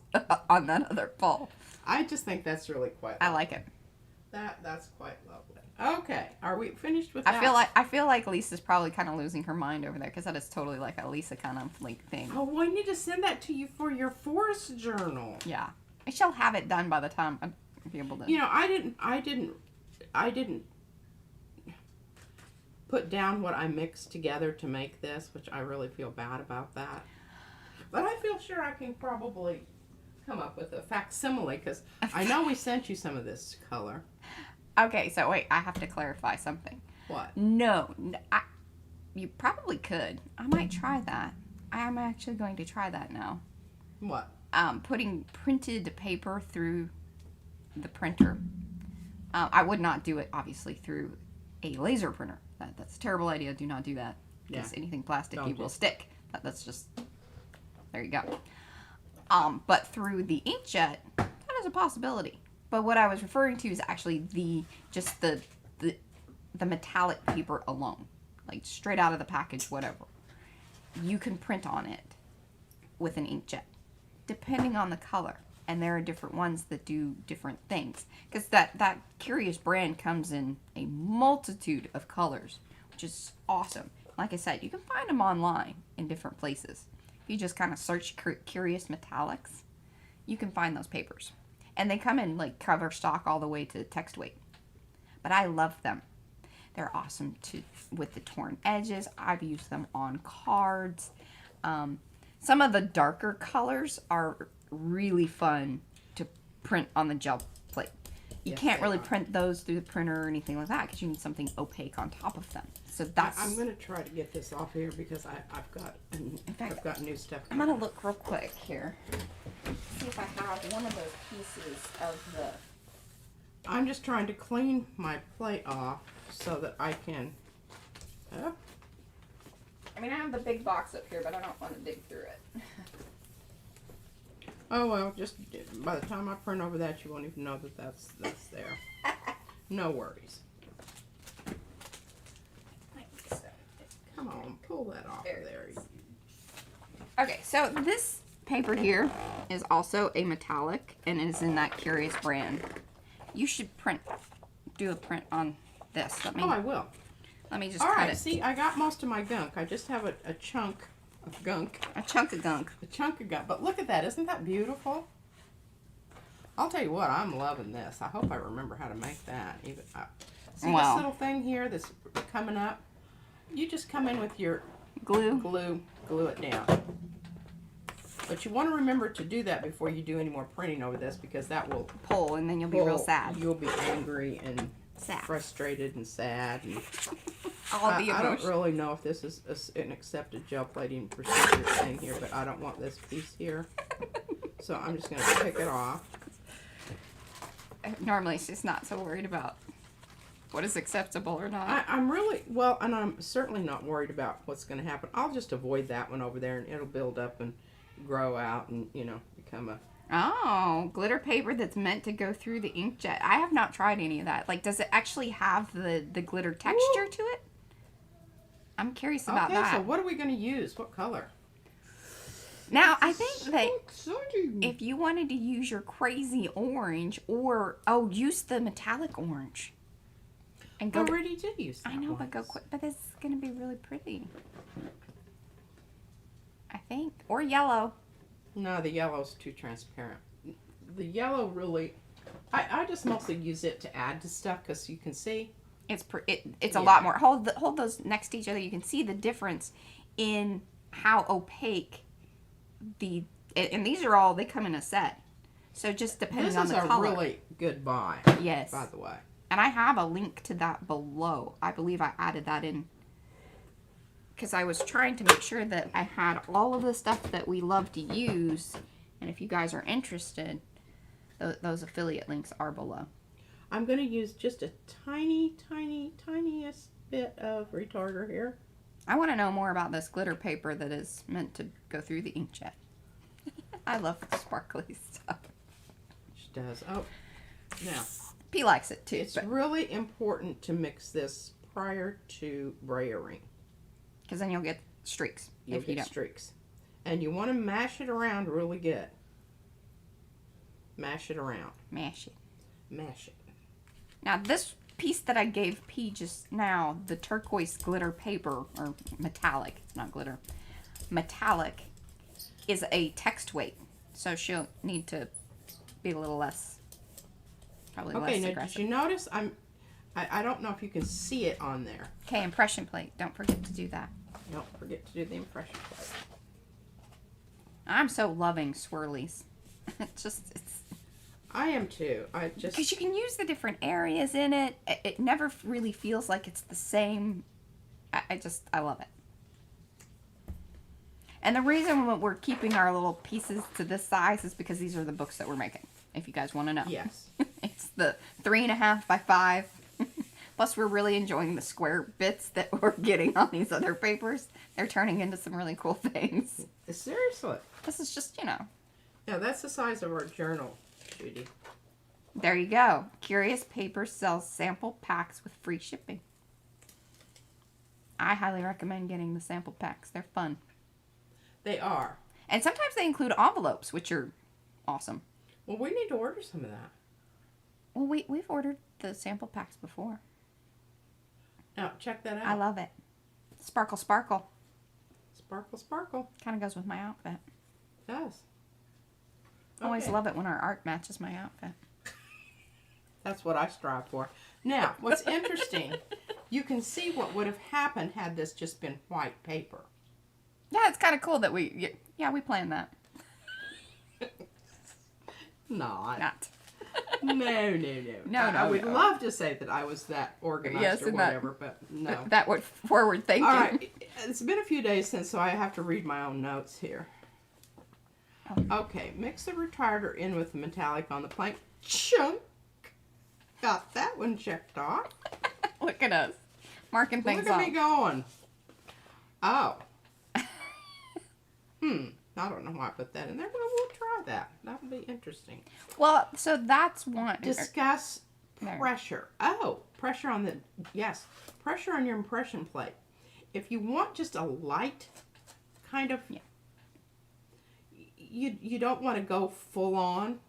on that other pull. I just think that's really quite lovely. I like it. That's quite lovely. Okay, are we finished with that? I feel like Lisa's probably kind of losing her mind over there, because that is totally like a Lisa kind of like thing. Oh, well, I need to send that to you for your forest journal. Yeah, I shall have it done by the time I'll be able to. I didn't put down what I mixed together to make this, which I really feel bad about that. But I feel sure I can probably come up with a facsimile, because I know we sent you some of this color. Okay, so wait, I have to clarify something. What? No, you probably could. I might try that. I am actually going to try that now. What? Putting printed paper through the printer. I would not do it, obviously, through a laser printer. That's a terrible idea. Do not do that. Because anything plasticky will stick. That's just... There you go. But through the inkjet, that is a possibility. But what I was referring to is actually the metallic paper alone. Like straight out of the package, whatever. You can print on it with an inkjet, depending on the color. And there are different ones that do different things. Because that Curious brand comes in a multitude of colors, which is awesome. Like I said, you can find them online in different places. If you just kind of search Curious Metallics, you can find those papers. And they come in like cover stock all the way to text weight. But I love them. They're awesome with the torn edges. I've used them on cards. Some of the darker colors are really fun to print on the gel plate. You can't really print those through the printer or anything like that because you need something opaque on top of them. So that's. I'm gonna try to get this off here because I've got new stuff. I'm gonna look real quick here. See if I have one of those pieces of the. I'm just trying to clean my plate off so that I can. I mean, I have the big box up here, but I don't want to dig through it. Oh well, just by the time I print over that, you won't even know that that's there. No worries. Come on, pull that off of there. Okay, so this paper here is also a metallic and it is in that Curious brand. You should do a print on this. I will. Let me just cut cut it. it. See, I got most of my gunk. I just have a chunk of gunk. A chunk of gunk. A chunk of gunk. But look at that. Isn't that beautiful? I'll tell you what, I'm loving this. I hope I remember how to make that. See this little thing here that's coming up? You just come in with your glue it down. But you want to remember to do that before you do any more printing over this because that will pull and then you'll be real sad. You'll be angry and sad. Frustrated and sad. And I don't really know if this is an accepted gel plating procedure thing here, but I don't want this piece here. So I'm just going to pick it off. Normally she's not so worried about what is acceptable or not. I'm really, well, and I'm certainly not worried about what's going to happen. I'll just avoid that one over there and it'll build up and grow out and, become a... Oh, glitter paper that's meant to go through the inkjet. I have not tried any of that. Like, does it actually have the glitter texture to it? I'm curious about that. Okay, so what are we going to use? What color? Now, I think that exciting. If you wanted to use your crazy orange or, use the metallic orange. And I already did use that I know, once. but go quick. But this is going to be really pretty. I think. Or yellow. No, the yellow's too transparent. The yellow really, I just mostly use it to add to stuff because you can see. It's a lot more. Hold those next to each other. You can see the difference in how opaque and these are all, they come in a set. So just depending on the color. This is a really good buy. Yes. By the way. And I have a link to that below. I believe I added that in because I was trying to make sure that I had all of the stuff that we love to use. And if you guys are interested, those affiliate links are below. I'm going to use just a tiniest bit of retarder here. I want to know more about this glitter paper that is meant to go through the inkjet. I love sparkly stuff. She does. Oh, now. P likes it too. It's really important to mix this prior to brayering. Because then you'll get streaks. You'll get streaks. And you want to mash it around really good. Mash it around. Mash it. Mash it. Now this piece that I gave P just now, the turquoise glitter paper, or metallic, not glitter, metallic, is a text weight. So she'll need to be a little less, probably less aggressive. Okay, now did you notice I don't know if you can see it on there. Okay, impression plate. Don't forget to do that. Don't forget to do the impression plate. I'm so loving swirlies. it's I am too. Because you can use the different areas in it. It never really feels like it's the same. I love it. And the reason we're keeping our little pieces to this size is because these are the books that we're making. If you guys want to know. Yes. It's the 3.5 by 5. Plus, we're really enjoying the square bits that we're getting on these other papers. They're turning into some really cool things. Seriously. This is just, Yeah, that's the size of our journal, Judy. There you go. Curious Paper sells sample packs with free shipping. I highly recommend getting the sample packs. They're fun. They are. And sometimes they include envelopes, which are awesome. Well, we need to order some of that. Well, we've ordered the sample packs before. Now, check that out. I love it. Sparkle, sparkle. Sparkle, sparkle. Kind of goes with my outfit. It does. I always Okay. love it when our art matches my outfit. That's what I strive for. Now, what's interesting, you can see what would have happened had this just been white paper. Yeah, it's kind of cool that we planned that. Not. No. No. I No, would no. love to say that I was that organized Yes, or and that- whatever, but no. That would forward thinking. All right. It's been a few days since, so I have to read my own notes here. Okay. Mix the retarder in with the metallic on the plank. Chunk. Got that one checked off. Look at us. Marking things Look at off. me going. Oh. I don't know why I put that in there, but we'll try that. That would be interesting. Well, so that's one. Discuss There. pressure. Oh, pressure on pressure on your impression plate. If you want just a light kind of, Yeah. you don't want to go full on.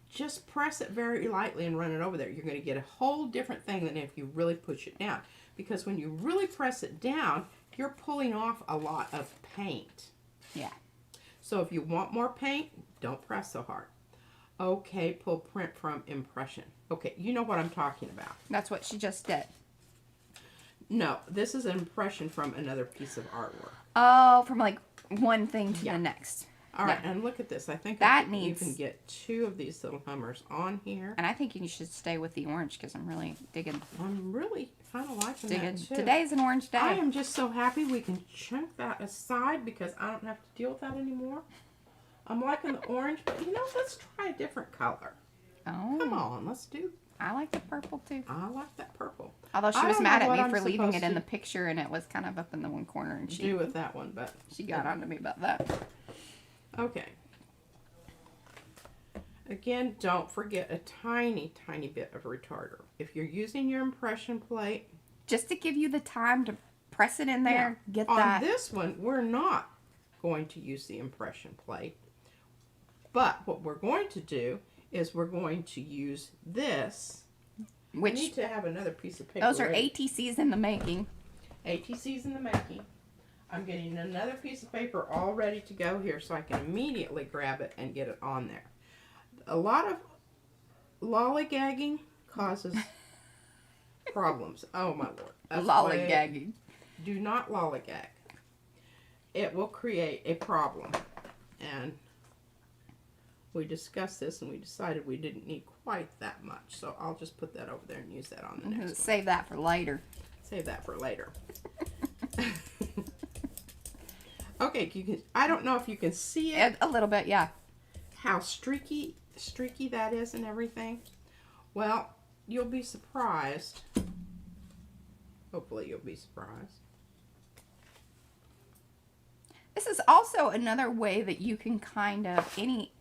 Just press it very lightly and run it over there. You're going to get a whole different thing than if you really push it down. Because when you really press it down, you're pulling off a lot of paint. Yeah. So if you want more paint, don't press so hard. Okay, pull print from impression. Okay, you know what I'm talking about. That's what she just did. No, this is an impression from another piece of artwork. Oh, from like one thing to Yeah. the next. All right, No. and look at this. I think That I can needs- even get 2 of these little hummers on here. And I think you should stay with the orange because I'm really digging. I'm really kind of liking that too. Today's an orange day. I am just so happy we can chunk that aside because I don't have to deal with that anymore. I'm liking the orange, but let's try a different color. Oh. Come on, let's do. I like the purple too. I like that purple. Although she I was don't know mad at what me I'm for leaving it supposed in to the picture and it was kind of up in the one corner and she Do with that one, but got on to me about that. okay. Again, don't forget a tiny, tiny bit of retarder. If you're using your impression plate, Just to give you the time to press it in there, get on that. this one, we're not going to use the impression plate. But what we're going to do is we're going to use this. I Which need to have another piece of paper. those are ready. ATCs in the making. ATCs in the making. I'm getting another piece of paper all ready to go here so I can immediately grab it and get it on there. A lot of lollygagging causes problems. Oh my lord. That's why Lollygagging. do not lollygag. It will create a problem. And we discussed this and we decided we didn't need quite that much. So I'll just put that over there and use that on the next one. Save that for later. Save that for later. Okay, I don't know if you can see it, A little bit, yeah. how streaky that is and everything. Well, you'll be surprised. Hopefully you'll be surprised. This is also another way that you can kind of,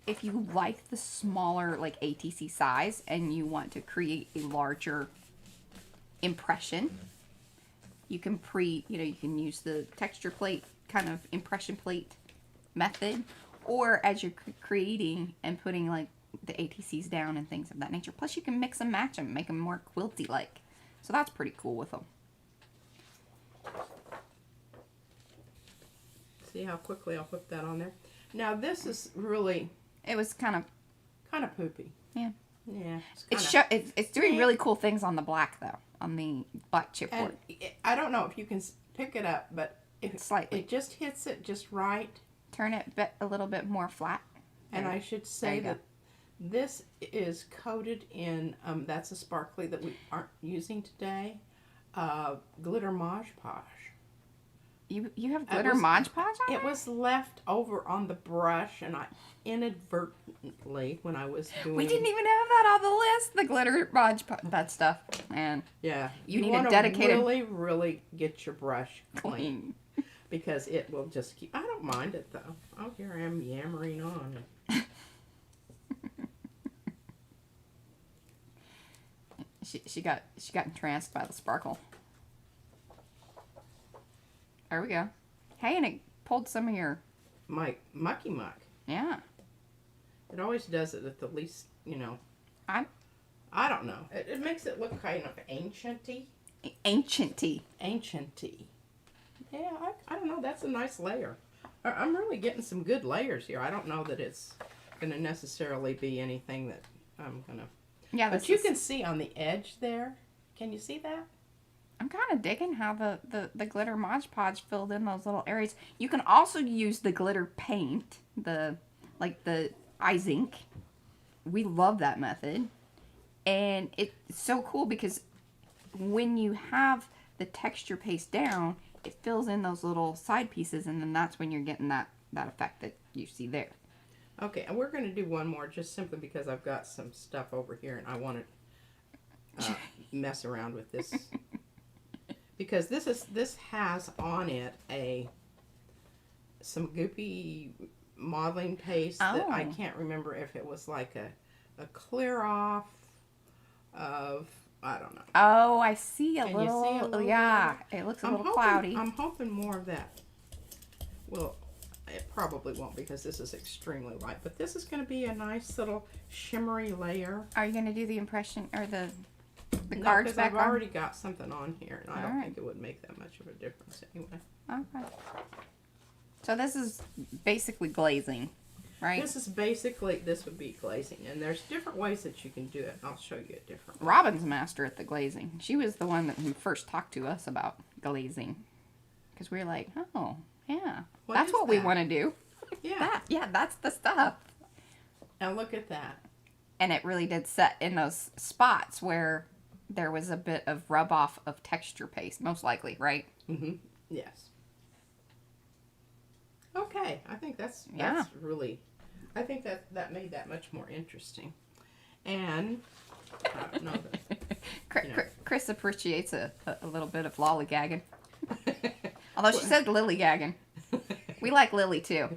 if you like the smaller like ATC size and you want to create a larger impression, you can you can use the texture plate kind of impression plate method, or as you're creating and putting like the ATCs down and things of that nature. Plus you can mix and match them, make them more quilty like. So that's pretty cool with them. See how quickly I'll put that on there. Now this is really It was kind of poopy. Yeah. Yeah. It's doing really cool things on the black though, on the black chipboard. And I don't know if you can pick it up, but if Slightly. it just hits it just right. Turn it a little bit more flat. And There. I should There say you go. that this is coated in, that's a sparkly that we aren't using today, glitter Mod Podge. You have glitter was- Mod Podge on It was left over on the brush, and I inadvertently, when I was doing... We didn't even have that on the list. The glitter Mod Podge, that stuff. Man, Yeah. You need a wanna dedicated- really, really get your brush clean. clean. Because it will just keep... I don't mind it, though. Oh, here I am yammering on. She got entranced by the sparkle. There we go. Hey, and it pulled some of your My mucky muck. yeah. It always does it at the least, I'm I don't know. It makes it look kind of ancient-y. ancient-y. Ancient-y. Yeah, I don't know. That's a nice layer. I'm really getting some good layers here. I don't know that it's not going to necessarily be anything that I'm going to... Yeah, but you can see on the edge there. Can you see that? I'm kind of digging how the glitter Mod Podge filled in those little areas. You can also use the glitter paint, the iZink. We love that method. And it's so cool because when you have the texture paste down, it fills in those little side pieces, and then that's when you're getting that effect that you see there. Okay, and we're going to do one more just simply because I've got some stuff over here and I want to mess around with this. Because this has on it some goopy modeling paste that I can't remember if it was like a clear off of, I don't know. Oh, I see a Can little. You see a little yeah, it looks a little cloudy. I'm hoping more of that. Well, it probably won't because this is extremely light. But this is going to be a nice little shimmery layer. Are you going to do the impression or the No, cards because back I've on? already got something on here, and I don't Alright. think it would make that much of a difference anyway. Okay. So this is basically glazing, right? This would be glazing, and there's different ways that you can do it. I'll show you a different way. Robin's a master at the glazing. She was the one who first talked to us about glazing. Because we were like, oh, yeah. That's what we want to do. Yeah. That's the stuff. Now look at that. And it really did set in those spots where there was a bit of rub off of texture paste, most likely, right? Mm-hmm. Yes. Okay, I think that's really, I think that made that much more interesting. And I don't know that, Chris appreciates a little bit of lollygagging. Although she said lily-gagging. We like Lily too.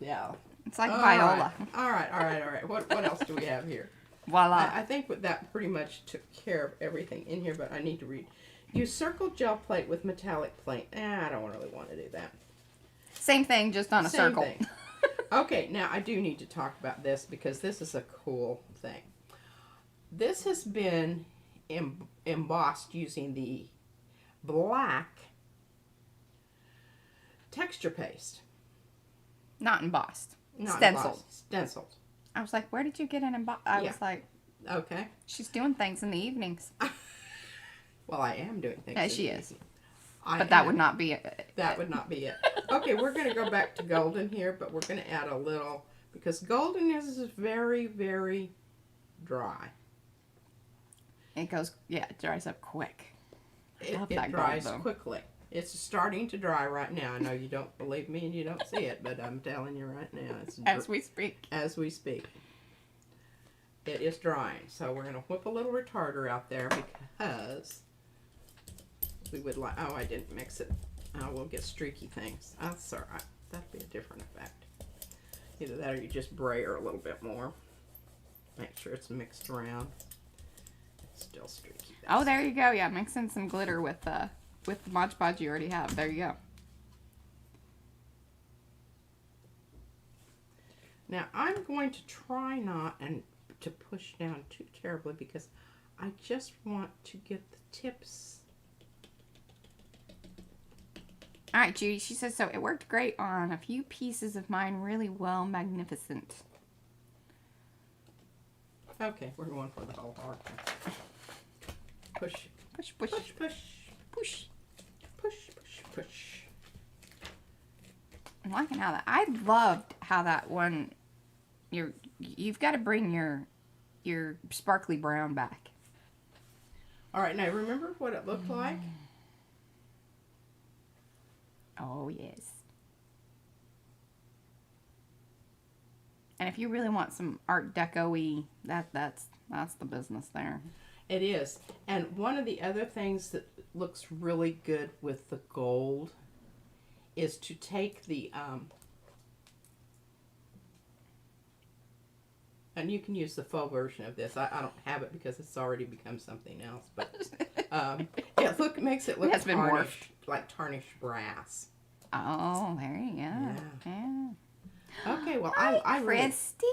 Yeah. It's like Viola. All right. What else do we have here? Voila. I think that pretty much took care of everything in here, but I need to read. Use circle gel plate with metallic plate. I don't really want to do that. Same thing, just on a circle. Thing. Okay, now I do need to talk about this because this is a cool thing. This has been embossed using the black texture paste. Not embossed. Not stenciled. Embossed, stenciled. I was like, where did you get an embossed? I was like, okay. She's doing things in the evenings. Well, I am doing things. Yeah, she is. But that would not be it. That would not be it. Okay, we're going to go back to golden here, but we're going to add a little, because golden is very, very dry. It goes, it dries up quick. It dries quickly. It's starting to dry right now. I know you don't believe me and you don't see it, but I'm telling you right now. It's as we speak. As we speak. It is drying. So we're going to whip a little retarder out there because we would like... Oh, I didn't mix it. We'll get streaky things. That's all right. That'd be a different effect. Either that or you just brayer a little bit more. Make sure it's mixed around. It's still streaky. Oh, there you go. Yeah, mix in some glitter with the Mod Podge you already have. There you go. Now, I'm going to try not to push down too terribly because I just want to get the tips. All right, Judy, she says, so it worked great on a few pieces of mine. Really well, magnificent. Okay, we're going for the whole heart. Push. Push, push. Push, push. Push. Push, push, push. I'm liking how that. I loved how that one. You've got to bring your sparkly brown back. All right, now remember what it looked like? Oh yes. And if you really want some Art Deco-y, that's the business there. It is. And one of the other things that looks really good with the gold is to take the and you can use the faux version of this. I don't have it because it's already become something else, but it makes it look It has been morphed. Like tarnished brass. Oh, there you go. Yeah. Okay, well, Hi, Christy.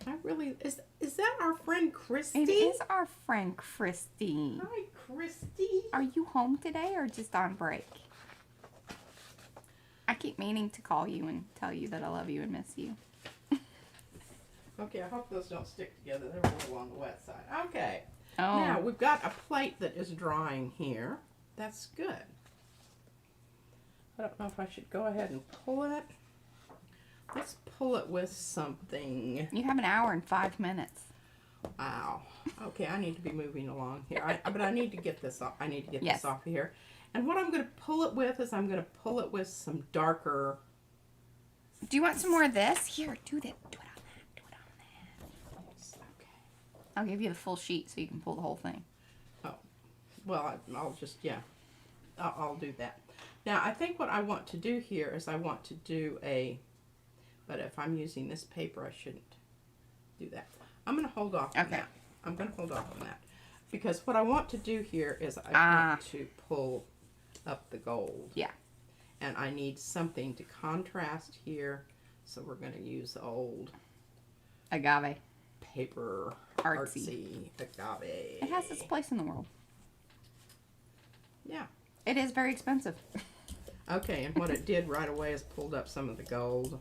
I really is that our friend Christy? It is our friend Christy. Hi, Christy. Are you home today or just on break? I keep meaning to call you and tell you that I love you and miss you. Okay, I hope those don't stick together. They're a little on the wet side. Okay. Oh. Now, we've got a plate that is drying here. That's good. I don't know if I should go ahead and pull it. Let's pull it with something. You have an hour and 5 minutes. Wow. Okay, I need to be moving along here. But I need to get this off. I need to get Yes. this off of here. And what I'm going to pull it with is I'm going to pull it with some darker. Do you want some more of this? Here, do that. Do it on that. Do it on that. Okay. I'll give you the full sheet so you can pull the whole thing. Oh, well, I'll just, yeah. I'll do that. Now, I think what I want to do here is I want to do but if I'm using this paper, I shouldn't do that. I'm going to hold off on that. I'm going to hold off on that. Because what I want to do here is I want to pull up the gold. Yeah. And I need something to contrast here. So we're going to use old Agave. paper Artsy. agave. It has its place in the world. Yeah. It is very expensive. Okay, and what it did right away is pulled up some of the gold.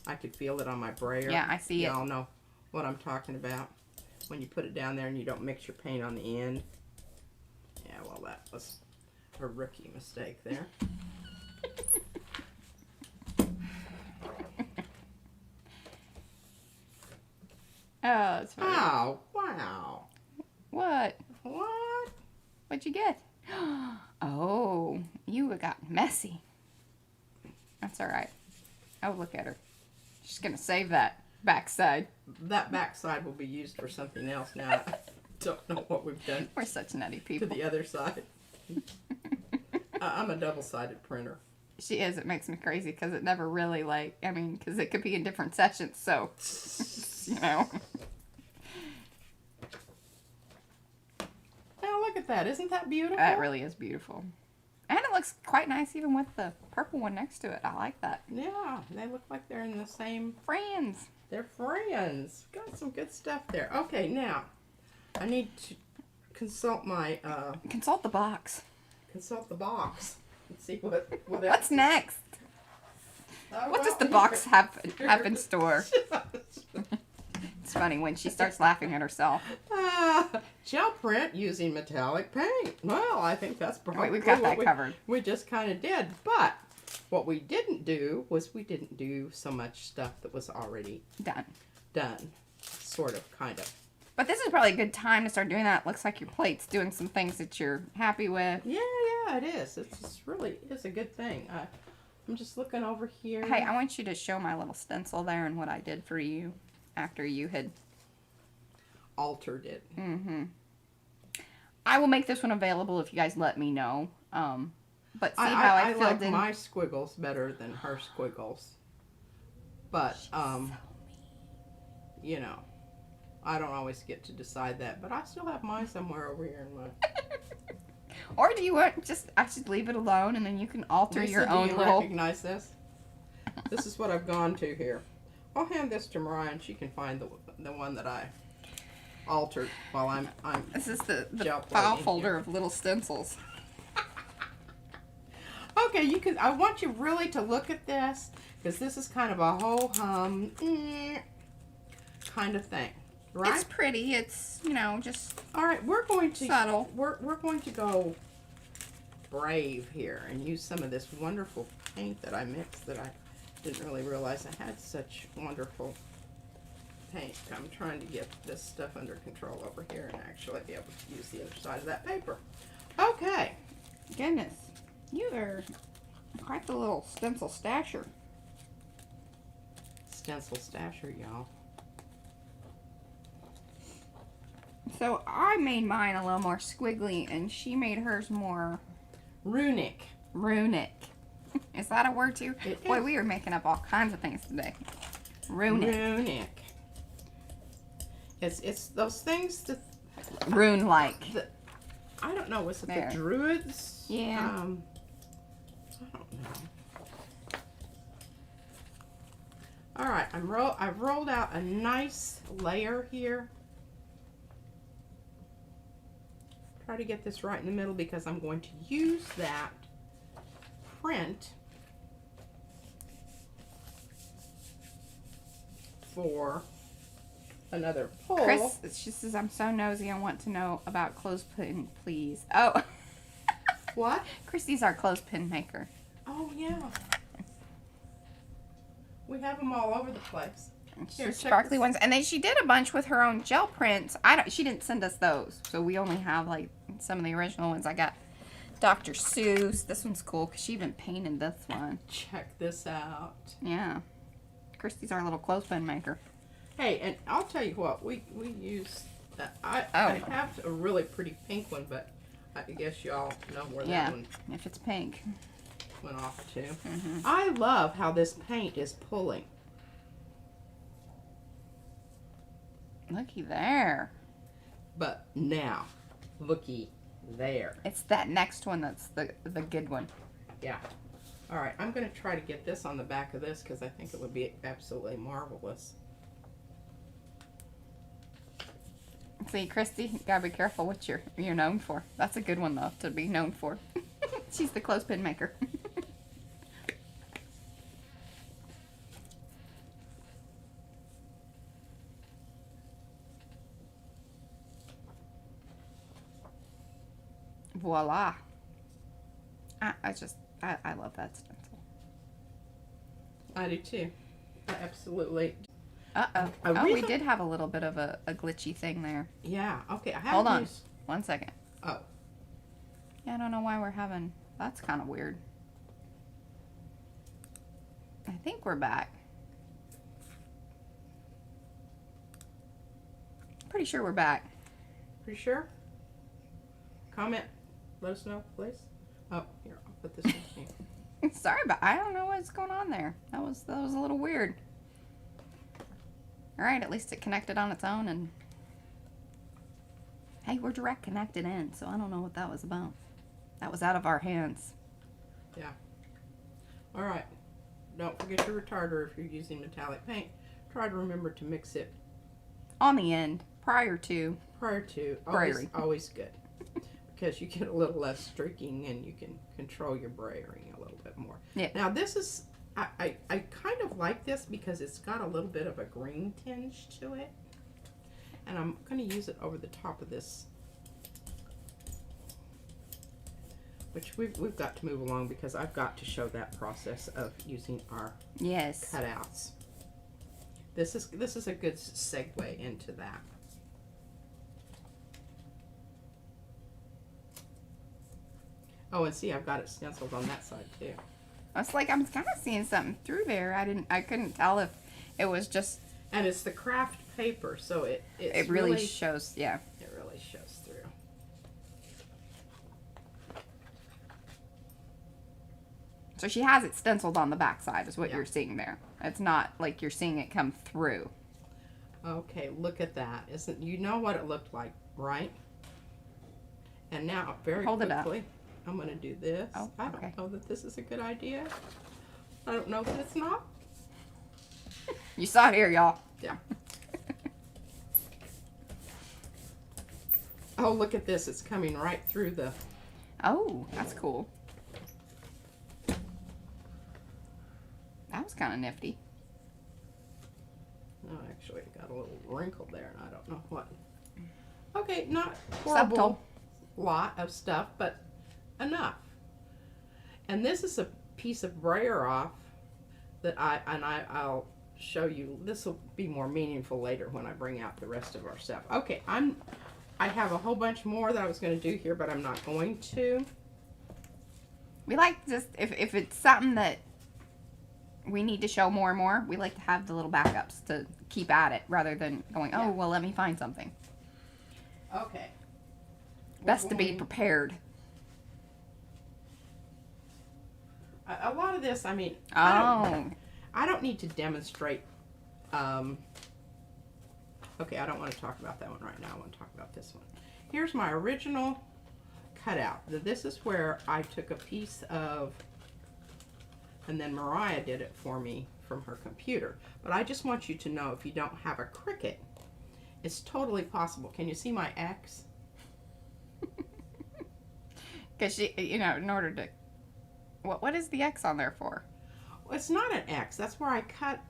I could feel it on my brayer. Yeah, I see it. Y'all know what I'm talking about. When you put it down there and you don't mix your paint on the end. Yeah, well, that was a rookie mistake there. Oh, it's funny. Oh, wow. What? What? What'd you get? Oh, you got messy. That's all right. Oh, look at her. She's going to save that backside. That backside will be used for something else now. I don't know what we've done We're such nutty to people. the other side. I'm a double-sided printer. She is. It makes me crazy because it never really, because it could be in different sessions, so, you know. Now look at that. Isn't that beautiful? That really is beautiful. And it looks quite nice even with the purple one next to it. I like that. Yeah, they look like they're in the same. Friends. They're friends. Got some good stuff there. Okay, now I need to consult my Consult the box. consult the box and see what What's next? Oh, What does well, the box have in store? It's funny when she starts laughing at herself. Gel print using metallic paint. Well, I think that's probably Wait, we've got that covered. We just kind of did, but what we didn't do was we didn't do so much stuff that was already Done. sort of, kind of. But this is probably a good time to start doing that. Looks like your plate's doing some things that you're happy with. Yeah, it is. It's really is a good thing. I'm just looking over here. Hey, I want you to show my little stencil there and what I did for you after you had altered it. Mm-hmm. I will make this one available if you guys let me know. But see how I filled like in my squiggles better than her squiggles. But you know, I don't always get to decide that. But I still have mine somewhere over here in my. Or do you want I should leave it alone and then you can alter Lisa, your own do you little. recognize this? This is what I've gone to here. I'll hand this to Mariah and she can find the one that I altered while I'm This is the gel file plating folder here. of little stencils. Okay, you can. I want you really to look at this because this is kind of a whole hum kind of thing, right? It's pretty. It's just All right, we're going to subtle. We're going to go brave here and use some of this wonderful paint that I mixed that I didn't really realize I had such wonderful paint. I'm trying to get this stuff under control over here and actually be able to use the other side of that paper. Okay. Goodness, you are quite the little stencil stasher. Stencil stasher, y'all. So I made mine a little more squiggly, and she made hers more Runic. runic. Is that a word too? It Boy, is. we are making up all kinds of things today. Runic. Runic. It's those things that Rune-like. I don't know. Was it There. the Druids? Yeah. I don't know. All right, I've rolled out a nice layer here. Try to get this right in the middle because I'm going to use that print for another pull. Chris, she says, I'm so nosy. I want to know about clothespin, please. Oh. What? Christy's our clothespin maker. Oh, yeah. We have them all over the place. Here, Sparkly ones. And then she did a bunch with her own gel prints. She didn't send us those. So we only have like some of the original ones. I got Dr. Seuss. This one's cool because she even painted this one. Check this out. Yeah. Christy's our little clothespin maker. Hey, and I'll tell you what, we use, I have a really pretty pink one, but I guess y'all know where that one if it's pink. Went off to. Mm-hmm. I love how this paint is pulling. Looky there. But now, looky there. It's that next one that's the good one. Yeah. All right, I'm going to try to get this on the back of this because I think it would be absolutely marvelous. See, Christy, you gotta be careful what you're known for. That's a good one though to be known for. She's the clothespin maker. Voila. I love that stencil. I do too. I absolutely. Uh-oh. We did have a little bit of a glitchy thing there. Yeah. Okay. Hold on. 1 second. Oh. Yeah, I don't know why we're having... That's kind of weird. I think we're back. Pretty sure we're back. Pretty sure? Comment. Let us know, please. Oh, here. I'll put this in here. Sorry, but I don't know what's going on there. That was a little weird. All right, at least it connected on its own, and hey, we're direct connected in, so I don't know what that was about. That was out of our hands. Yeah. All right. Don't forget your retarder if you're using metallic paint. Try to remember to mix it on the end, prior to. Always good. Because you get a little less streaking and you can control your brayering a little bit more. Yeah. Now this is, I kind of like this because it's got a little bit of a green tinge to it. And I'm going to use it over the top of this. Which we've got to move along because I've got to show that process of using our cutouts. This is a good segue into that. Oh, and see, I've got it stenciled on that side too. It's like I'm kind of seeing something through there. I couldn't tell if it was just. And it's the craft paper, so it really shows. Yeah. It really shows through. So she has it stenciled on the back side, is what you're seeing there. It's not like you're seeing it come through. Okay, look at that. You know what it looked like, right? And now, very quickly, I'm going to do this. Oh, I don't know that this is a good idea. I don't know that it's not. You saw it here, y'all. Yeah. Oh, look at this. It's coming right through the... Oh, that's cool. That was kind of nifty. Oh, actually, it got a little wrinkle there, and I don't know what. Okay, not horrible. Subtle. Lot of stuff, but enough. And this is a piece of brayer off that I'll show you. This will be more meaningful later when I bring out the rest of our stuff. Okay, I have a whole bunch more that I was going to do here, but I'm not going to. We like just if it's something that we need to show more and more, we like to have the little backups to keep at it rather than going, oh, well, let me find something. Okay. Best to be prepared. A lot of this, I mean, I don't need to demonstrate. Okay, I don't want to talk about that one right now. I want to talk about this one. Here's my original cutout. This is where I took a piece of, and then Mariah did it for me from her computer. But I just want you to know, if you don't have a Cricut, it's totally possible. Can you see my X? Because she, in order to, what is the X on there for? Well, it's not an X. That's where I cut.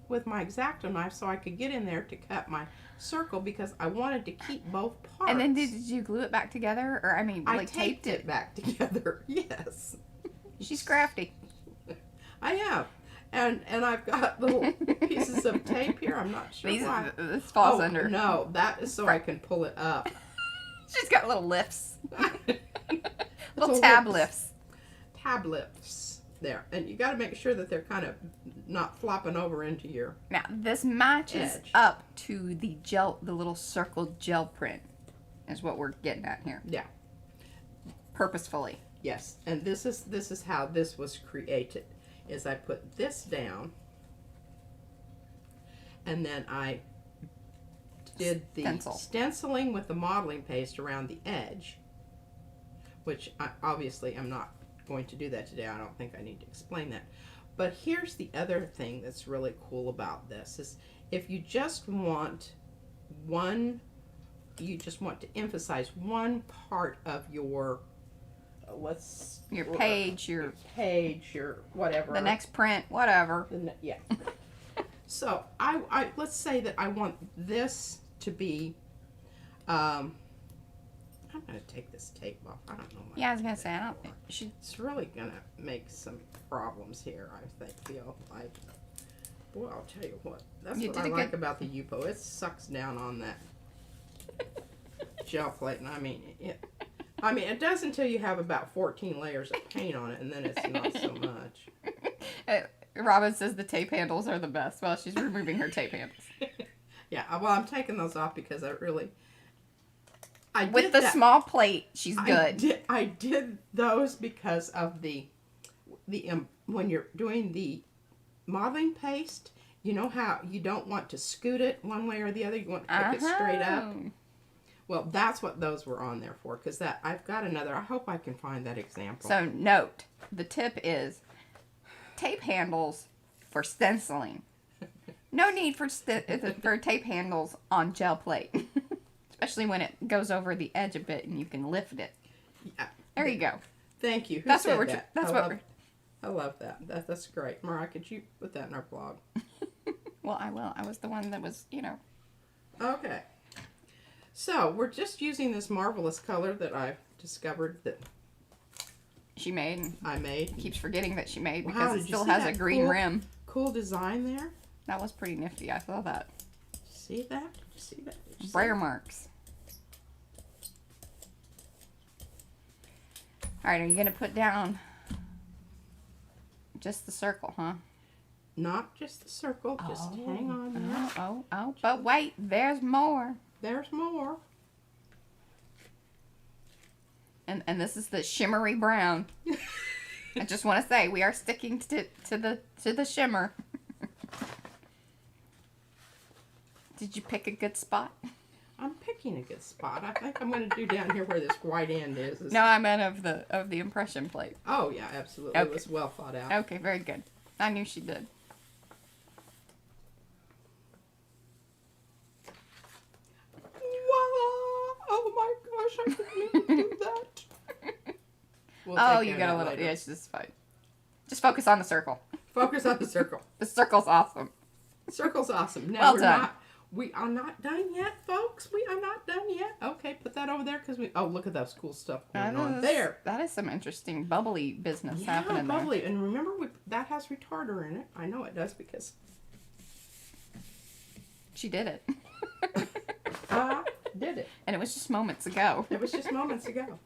with my X-Acto knife so I could get in there to cut my circle because I wanted to keep both parts. And then did you glue it back together? Or, I mean, I like taped it back together. Yes. She's crafty. I have. And I've got little pieces of tape here. I'm not sure why. This falls under. No, that is so I can pull it up. She's got little lifts. Little tab lifts. Tab lifts. There. And you got to make sure that they're kind of not flopping over into your Now, this matches edge. up to the little circle gel print is what we're getting at here. Yeah. Purposefully. Yes. And this is how this was created. Is I put this down and then I did the stenciling with the modeling paste around the edge, which I obviously I'm not going to do that today. I don't think I need to explain that. But here's the other thing that's really cool about this is if you just want to emphasize one part of your your page, your whatever. The next print, whatever. Yeah. So I let's say that I want this to be. I'm gonna take this tape off. I don't know. Yeah, I was gonna say I don't. It's really gonna make some problems here. I feel like. Boy, I'll tell you what. That's what I like about the Yupo. It sucks down on that gel plate, and I mean it does until you have about 14 layers of paint on it, and then it's not so much. Robin says the tape handles are the best. Well, she's removing her tape handles. Yeah, well, I'm taking those off because with the small plate, she's good. I did those because of the when you're doing the modeling paste, you know how you don't want to scoot it one way or the other. You want to pick it straight up. Well, that's what those were on there for, because I've got another. I hope I can find that example. So note, the tip is tape handles for stenciling. No need for tape handles on gel plate, especially when it goes over the edge a bit and you can lift it. Yeah. There you go. Thank you. That's what we're. I love that. That's great. Mariah, could you put that in our blog? Well, I will. I was the one that was, Okay. So, we're just using this marvelous color that I've discovered that she made. I made. Keeps forgetting that she made wow, because it still has a green rim. Cool design there. That was pretty nifty. I saw that. See that? Did you see that? Brayer marks. All right, are you going to put down just the circle, huh? Not just the circle. Just hang on there. Oh. But wait, there's more. There's more. And this is the shimmery brown. I just want to say we are sticking to the shimmer. Did you pick a good spot? I'm picking a good spot. I think I'm going to do down here where this white end is. No, I meant of the impression plate. Oh yeah, absolutely. Okay. It was well thought out. Okay, very good. I knew she did. Oh my gosh, I didn't mean to do that. You got a little. Later. Yeah, it's just fine. Just focus on the circle. Focus on the circle. The circle's awesome. The circle's awesome. Now well done. We are not done yet, folks. We are not done yet. Okay, put that over there because oh, look at that cool stuff going on there. That is some interesting bubbly business happening there. Yeah, bubbly. And remember, that has retarder in it. I know it does because she did it. Did it. And it was just moments ago. It was just moments ago.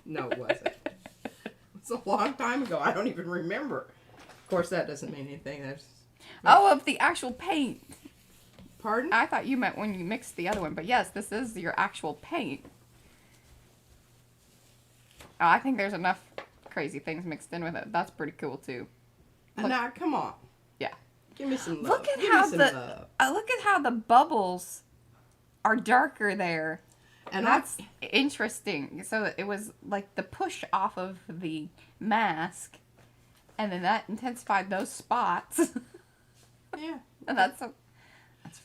No, it wasn't. It was a long time ago. I don't even remember. Of course, that doesn't mean anything. Of the actual paint. Pardon? I thought you meant when you mixed the other one, but yes, this is your actual paint. Oh, I think there's enough crazy things mixed in with it. That's pretty cool too. Now, come on. Yeah. Give me some love. Look at how the bubbles are darker there. And that's interesting. So it was like the push off of the mask, and then that intensified those spots. Yeah. And that's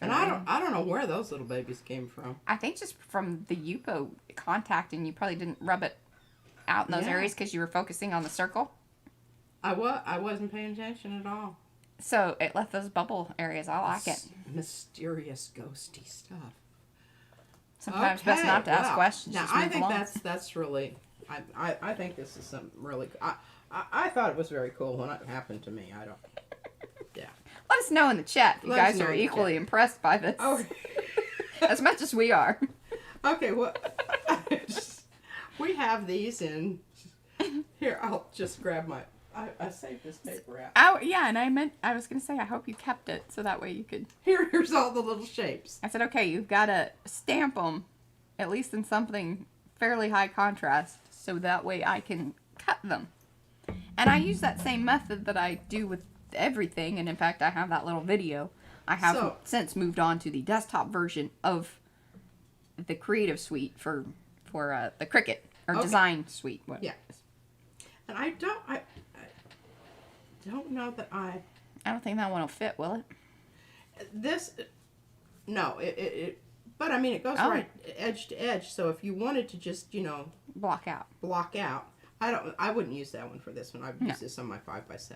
and I don't know where those little babies came from. I think just from the Yupo contact, and you probably didn't rub it out in those areas because you were focusing on the circle. I wasn't paying attention at all. So it left those bubble areas. I like it. Mysterious, ghosty stuff. Sometimes best not to ask questions. Now just I move think along. that's really. I think this is some really. I thought it was very cool when it happened to me. I don't. Yeah. Let us know in the chat if you Let us guys know are in the equally chat. impressed by this. Oh. As much as we are. Okay. Well, we have these in. Here, I'll just grab my. I saved this paper out. Oh, yeah, and I was going to say, I hope you kept it so that way you could. Here's all the little shapes. I said, okay, you've got to stamp them, at least in something fairly high contrast, so that way I can cut them. And I use that same method that I do with everything, and in fact, I have that little video. I have since moved on to the desktop version of the Creative Suite for the Cricut, or Design Suite. Yeah. And I don't know that I don't think that one will fit, will it? This, no, but I mean, it goes right edge to edge. So if you wanted to just, block out, I wouldn't use that one for this one. I'd use this on my 5x7.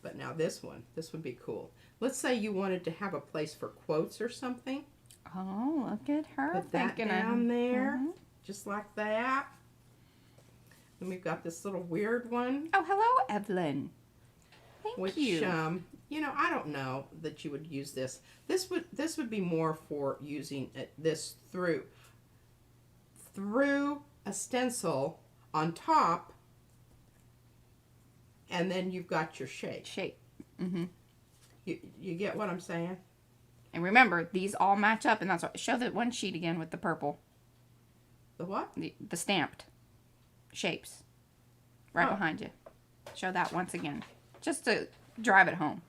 But now this would be cool. Let's say you wanted to have a place for quotes or something. Oh, look at her. Put that down there, just like that. And we've got this little weird one. Oh, hello, Evelyn. Thank you. I don't know that you would use this. This would be more for using this through a stencil on top, and then you've got your shape. Mm-hmm. You get what I'm saying? And remember, these all match up, and that's what. Show that one sheet again with the purple. The what? The stamped shapes. Right behind you. Show that once again. Just to drive it home.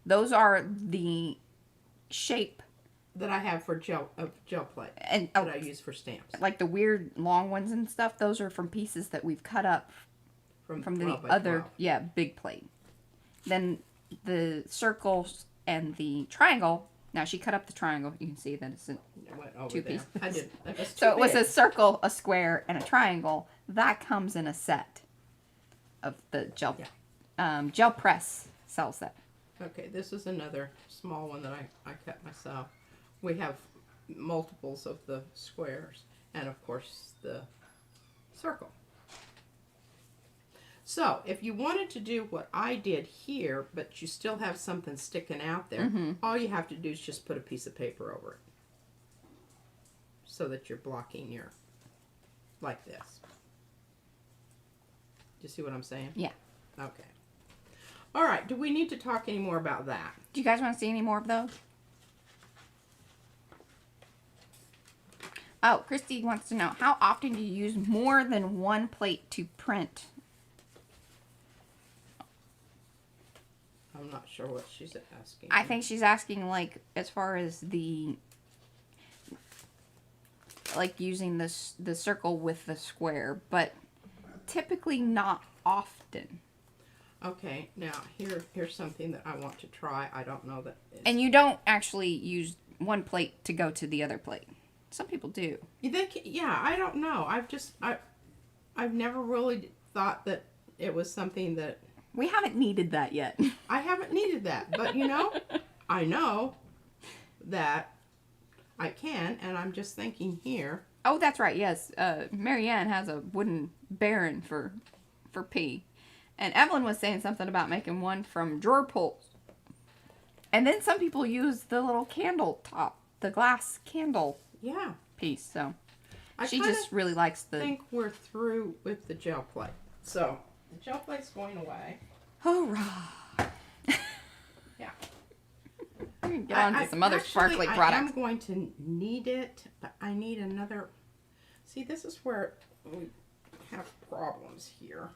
Those are the shape that I have for gel plate and that I use for stamps. Like the weird long ones and stuff, those are from pieces that we've cut up from the other 12. Big plate. Then the circles and the triangle. Now she cut up the triangle. You can see that it's two pieces. I did. So it was a circle, a square, and a triangle. That comes in a set of the gel. Gel Press sells that. Okay, this is another small one that I cut myself. We have multiples of the squares and of course the circle. So if you wanted to do what I did here, but you still have something sticking out there, all you have to do is just put a piece of paper over it. So that you're blocking your, like this. Do you see what I'm saying? Yeah. Okay. All right, do we need to talk any more about that? Do you guys want to see any more of those? Oh, Christy wants to know, how often do you use more than one plate to print? I'm not sure what she's asking. I think she's asking, like, as far as like, using the circle with the square, but typically not often. Okay, now here's something that I want to try. I don't know that. And you don't actually use one plate to go to the other plate. Some people do. You think? Yeah, I don't know. I've never really thought that it was something that we haven't needed that yet. I haven't needed that, but I know that I can, and I'm just thinking here. Oh, that's right. Yes, Marianne has a wooden baron for P. And Evelyn was saying something about making one from drawer pulls. And then some people use the little candle top, the glass candle piece. So she just really likes the... I think we're through with the gel plate. So the gel plate's going away. Hurrah! Yeah. Get on to some other sparkly products. I am going to need it, but I need another... See, this is where we have problems here.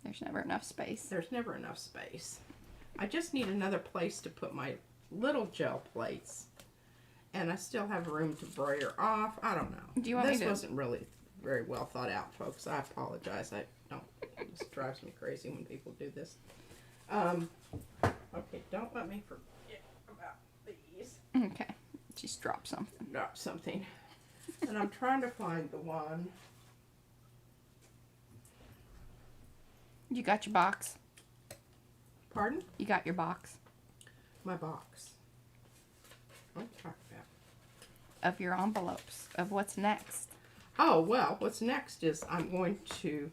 There's never enough space. There's never enough space. I just need another place to put my little gel plates. And I still have room to brayer off. I don't know. Do you want this me to... wasn't really very well thought out, folks. I apologize. This drives me crazy when people do this. Okay, don't let me forget about these. Okay. Just drop something. Drop something. And I'm trying to find the one. You got your box? Pardon? You got your box? my box. What are you talking about? Of your envelopes. Of what's next. Oh, well, what's next is I'm going to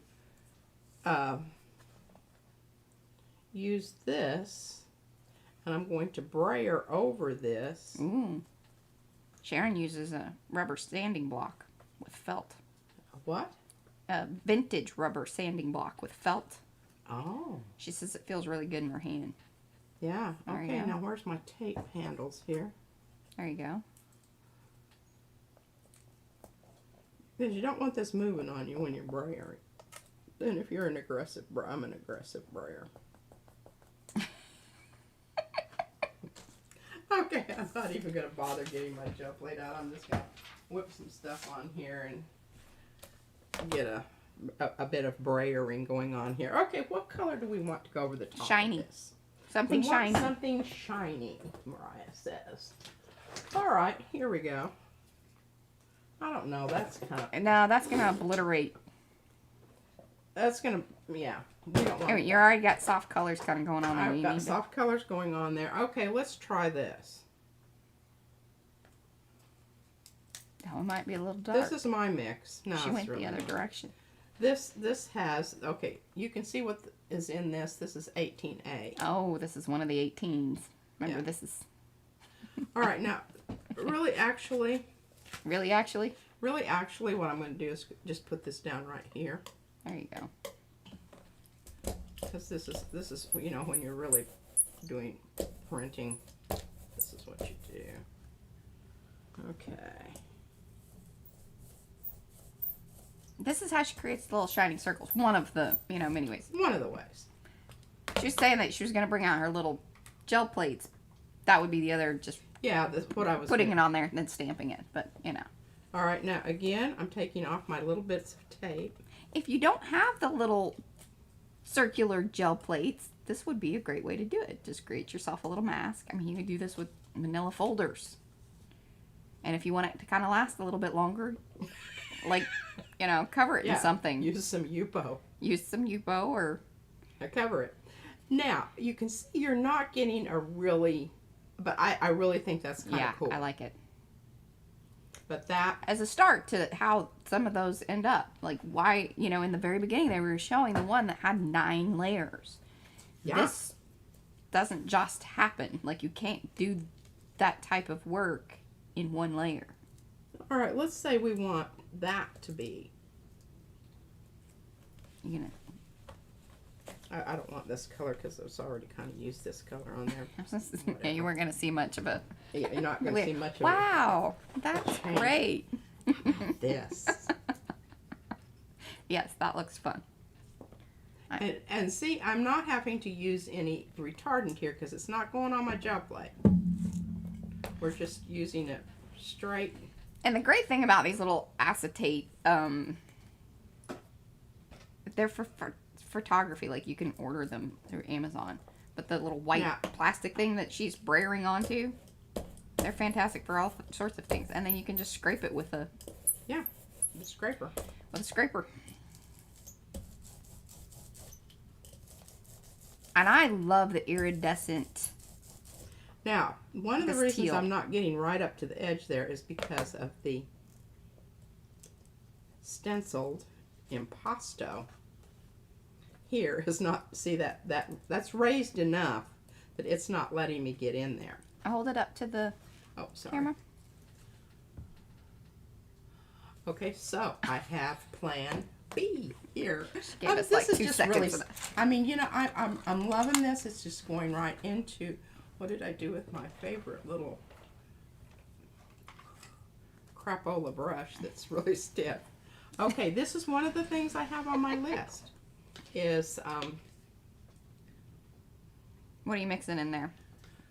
use this, and I'm going to brayer over this. Ooh. Sharon uses a rubber sanding block with felt. What? A vintage rubber sanding block with felt. Oh. She says it feels really good in her hand. Yeah. There you Okay, go. now where's my tape handles here? There you go. Because you don't want this moving on you when you're brayering. Then if you're an aggressive brayer, I'm an aggressive brayer. Okay, I'm not even going to bother getting my gel plate out. I'm just going to whip some stuff on here and get a bit of brayering going on here. Okay, what color do we want to go over the top Shiny. of this? Something we shiny. Want something shiny, Mariah says. All right, here we go. I don't know. That's kind of... No, that's going to obliterate. That's going to... Yeah. We don't want... You already got soft colors kind of going on. I've got soft colors going on there. Okay, let's try this. That one might be a little dark. This is my mix. No, she it's went really the other not. direction. This has... Okay, you can see what is in this. This is 18A. Oh, this is one of the 18s. Remember, Yeah. this is... All right, now, really actually, Really, actually? what I'm going to do is just put this down right here. There you go. Because this is, you know, when you're really doing printing, this is what you do. Okay. This is how she creates the little shiny circles. One of the, many ways. One of the ways. She was saying that she was going to bring out her little gel plates. That would be the other, just Yeah, that's what I was putting it on there and then stamping it. But, All right, now again, I'm taking off my little bits of tape. If you don't have the little circular gel plates, this would be a great way to do it. Just create yourself a little mask. I mean, you could do this with manila folders. And if you want it to kind of last a little bit longer, like, cover it in something. Use some Yupo. Use some Yupo or... Cover it. Now, you can see you're not getting a really... But I really think that's kind of cool. I like it. But that... As a start to how some of those end up. Like, why, in the very beginning, they were showing the one that had 9 layers. Yeah. This doesn't just happen. Like, you can't do that type of work in 1 layer. All right, let's say we want that to be... You know. I don't want this color because I've already kind of used this color on there. Yeah, you weren't going to see much of it. Yeah, you're not going to see much of Wow, that's Change. great. it. This. Yes, that looks fun. And see, I'm not having to use any retardant here because it's not going on my gel plate. We're just using it straight. And the great thing about these little acetate, they're for photography. Like, you can order them through Amazon. But the little white plastic thing that she's brayering onto, they're fantastic for all sorts of things. And then you can just scrape it with a... Yeah, the scraper. With a scraper. And I love the iridescent... Now, one of the This reasons teal. I'm not getting right up to the edge there is because of the stenciled impasto. Here is not, see that's raised enough that it's not letting me get in there. I hold it up to the Oh, sorry. camera. Okay, so I have plan B here. Gave us like 2 seconds really, for that. I mean, I'm loving this. It's just going right into, what did I do with my favorite little crapola brush that's really stiff? Okay, this is one of the things I have on my list. Is What are you mixing in there?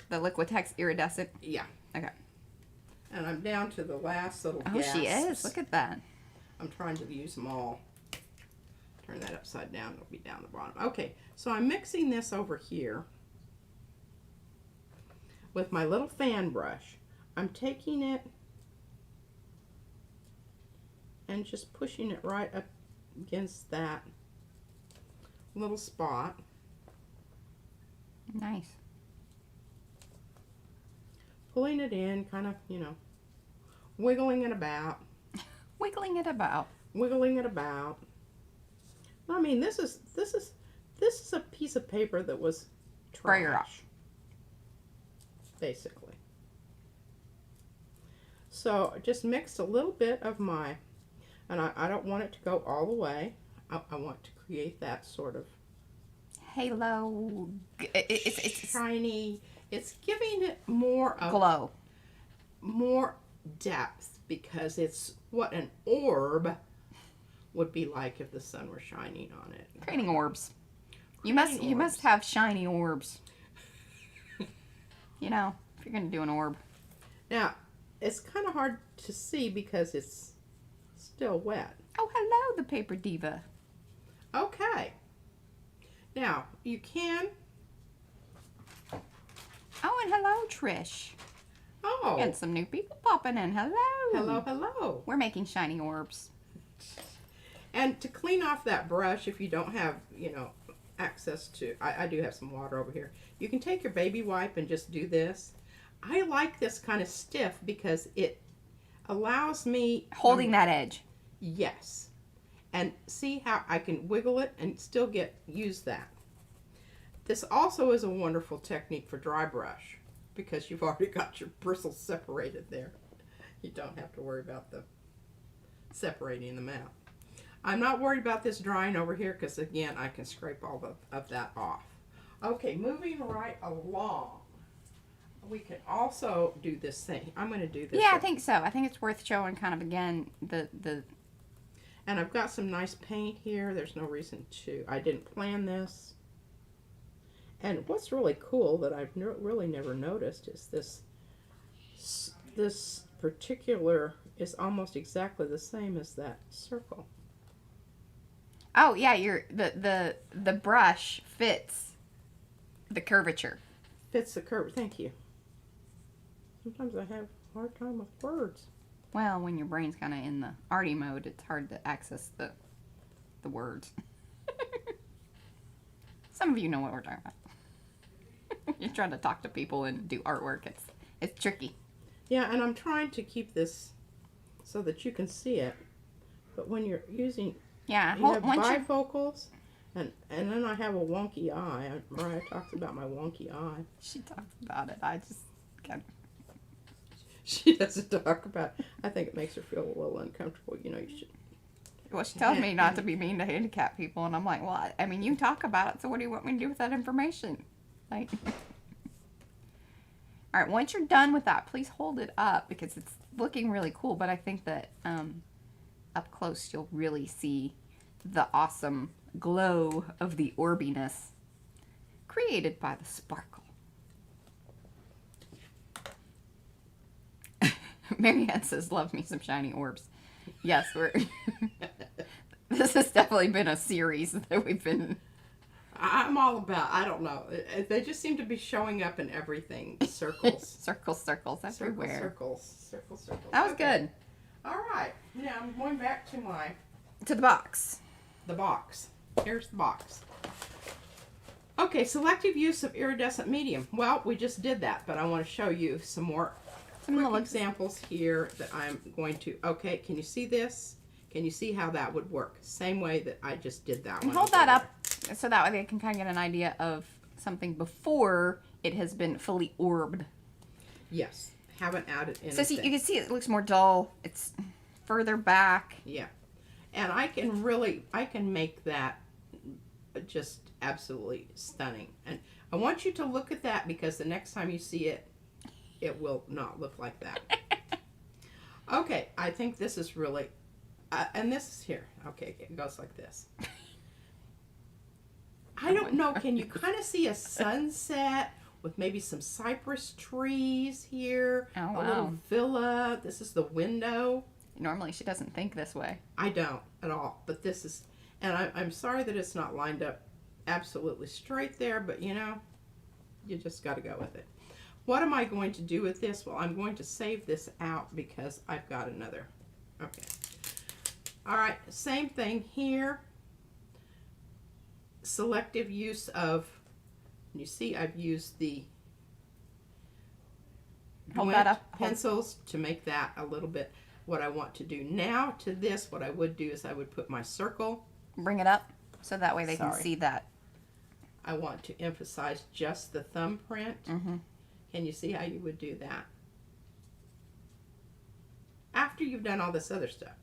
The Liquitex iridescent? yeah, Okay. and I'm down to the last little Oh, gasps. she is. Look at that. I'm trying to use them all. Turn that upside down, it'll be down the bottom. Okay, so I'm mixing this over here with my little fan brush. I'm taking it and just pushing it right up against that little spot. Nice. pulling it in, kind of, you know, wiggling it about. Wiggling it about. Wiggling it about. I mean, this is a piece of paper that was Sprayer trash, off. basically. So just mixed a little bit of my, and I don't want it to go all the way. I want to create that sort of halo. It's shiny. It's giving it more of glow, more depth, because it's what an orb would be like if the sun were shining on it. Creating orbs. You Creating must orbs. have shiny orbs. You know, if you're gonna do an orb. Now, it's kind of hard to see because it's still wet. Oh, hello, the paper diva. Okay. Now, you can... Oh, and hello, Trish. Oh. And some new people popping in. Hello. Hello, hello. We're making shiny orbs. And to clean off that brush, if you don't have, you know, access to... I do have some water over here. You can take your baby wipe and just do this. I like this kind of stiff because it allows me... Holding that edge. Yes. And see how I can wiggle it and still use that. This also is a wonderful technique for dry brush because you've already got your bristles separated there. You don't have to worry about the separating them out. I'm not worried about this drying over here because, again, I can scrape all of that off. Okay, moving right along. We can also do this thing. I'm going to do this. Yeah, I think so. I think it's worth showing kind of, again, the... And I've got some nice paint here. There's no reason to. I didn't plan this. And what's really cool that I've really never noticed is this particular is almost exactly the same as that circle. Oh, yeah, the brush fits the curvature. Fits the curve. Thank you. Sometimes I have a hard time with words. Well, when your brain's kind of in the arty mode, it's hard to access the words. Some of you know what we're talking about. You're trying to talk to people and do artwork. It's tricky. Yeah, and I'm trying to keep this so that you can see it. But when you're using, yeah, you have bifocals, and then I have a wonky eye. Mariah talks about my wonky eye. She talks about it. I just kind of... She doesn't talk about it. I think it makes her feel a little uncomfortable. You know, you should. Well, she tells me not to be mean to handicapped people, and I'm like, well, I mean, you talk about it, so what do you want me to do with that information? Like, all right, once you're done with that, please hold it up because it's looking really cool, but I think that up close you'll really see the awesome glow of the orbiness created by the sparkle. Marianne says, love me some shiny orbs. Yes, this has definitely been a series that we've been... I'm all about, I don't know. They just seem to be showing up in everything. Circles. circles everywhere. Circles. That was good. All right. Now I'm going back to the box. The box. Here's the box. Okay, selective use of iridescent medium. Well, we just did that, but I want to show you some more quick examples here that I'm going to... Okay, can you see this? Can you see how that would work? Same way that I just did that one. And hold that up so that way they can kind of get an idea of something before it has been fully orbed. Yes. Haven't added anything. So you can see it looks more dull. It's further back. Yeah. And I can make that just absolutely stunning. And I want you to look at that because the next time you see it, it will not look like that. Okay, I think this is really... and this is here. Okay, it goes like this. I don't know. Can you kind of see a sunset with maybe some cypress trees here? Oh, wow. A little villa. This is the window. Normally she doesn't think this way. I don't at all. But this is... And I'm sorry that it's not lined up absolutely straight there, but you know, you just got to go with it. What am I going to do with this? Well, I'm going to save this out because I've got another. Okay. All right, same thing here. Selective use of, you see I've used the Hold that up. pencils to make that a little bit what I want to do. Now to this, what I would do is I would put my circle. Bring it up so that way they can Sorry. see that. I want to emphasize just the thumbprint. Mm-hmm. Can you see how you would do that? After you've done all this other stuff.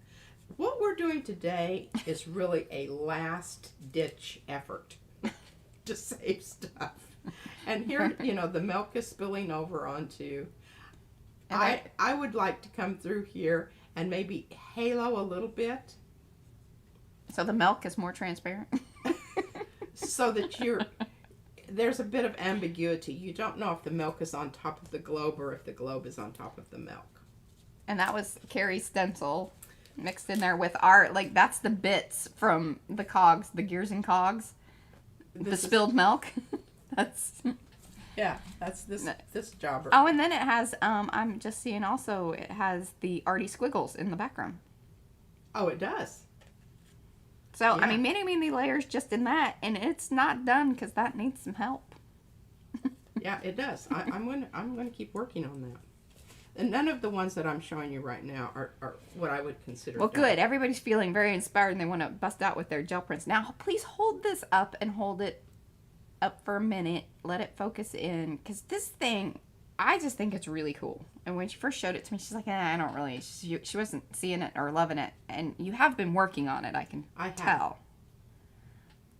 What we're doing today is really a last-ditch effort to save stuff. And here, you know, the milk is spilling over onto... I would like to come through here and maybe halo a little bit. So the milk is more transparent? So that there's a bit of ambiguity. You don't know if the milk is on top of the globe or if the globe is on top of the milk. And that was Carrie's stencil mixed in there with our, like, that's the bits from the cogs, the gears and cogs. The spilled milk. That's... Yeah, that's this jobber. Oh, and then it has, I'm just seeing also, it has the arty squiggles in the background. Oh, it does. So, Yeah. I mean, many layers just in that, and it's not done because that needs some help. Yeah, it does. I'm gonna keep working on that. And none of the ones that I'm showing you right now are what I would consider. Well, done. good. Everybody's feeling very inspired and they want to bust out with their gel prints. Now, please hold this up and hold it up for a minute. Let it focus in. Because this thing, I just think it's really cool. And when she first showed it to me, she's like, I don't really. She wasn't seeing it or loving it. And you have been working on it, I can tell.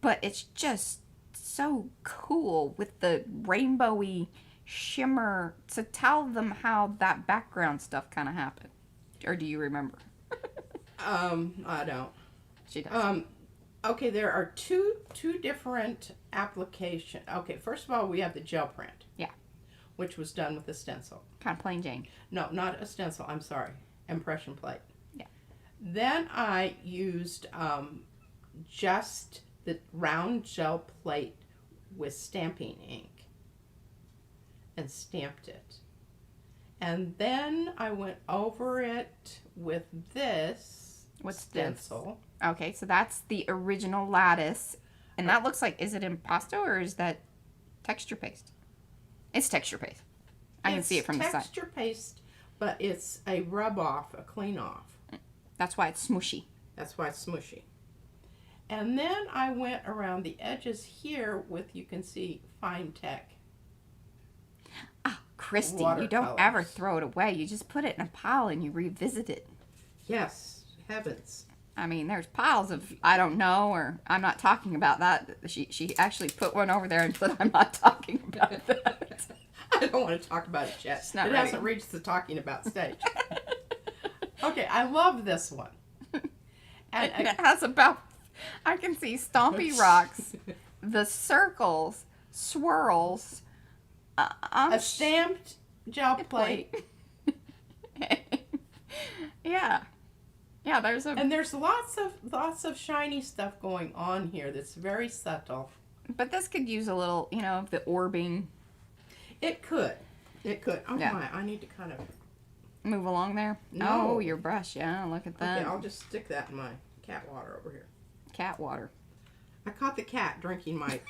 But it's just so cool with the rainbowy shimmer. So tell them how that background stuff kind of happened. Or do you remember? I don't. She does. Okay, there are two different applications. Okay, first of all, we have the gel print. Yeah. Which was done with a stencil. Kind of plain Jane. No, not a stencil. I'm sorry. Impression plate. Yeah. Then I used just the round gel plate with stamping ink and stamped it. And then I went over it with this stencil. Okay, so that's the original lattice. And that looks like, is it impasto or is that texture paste? It's texture paste. I can see it from the side. It's texture paste, but it's a rub off, a clean off. That's why it's smushy. That's why it's smushy. And then I went around the edges here with, you can see, Fine Tech. Oh, Christy, you don't ever throw it away. You just put it in a pile and you revisit it. Yes, heavens. I mean, there's piles of, I don't know, or I'm not talking about that. She actually put one over there and put, I'm not talking about that. I don't want to talk about it yet. It ready. hasn't reached the talking about stage. Okay, I love this one. And it has about, I can see stompy rocks, the circles, swirls, a stamped gel plate. Yeah. Yeah, there's lots of shiny stuff going on here that's very subtle. But this could use a little, you know, of the orbing. It could. Oh Yeah. my, I need to kind of Move along there? No. Oh, your brush, yeah, look at that. Okay, I'll just stick that in my cat water over here. Cat water. I caught the cat drinking my...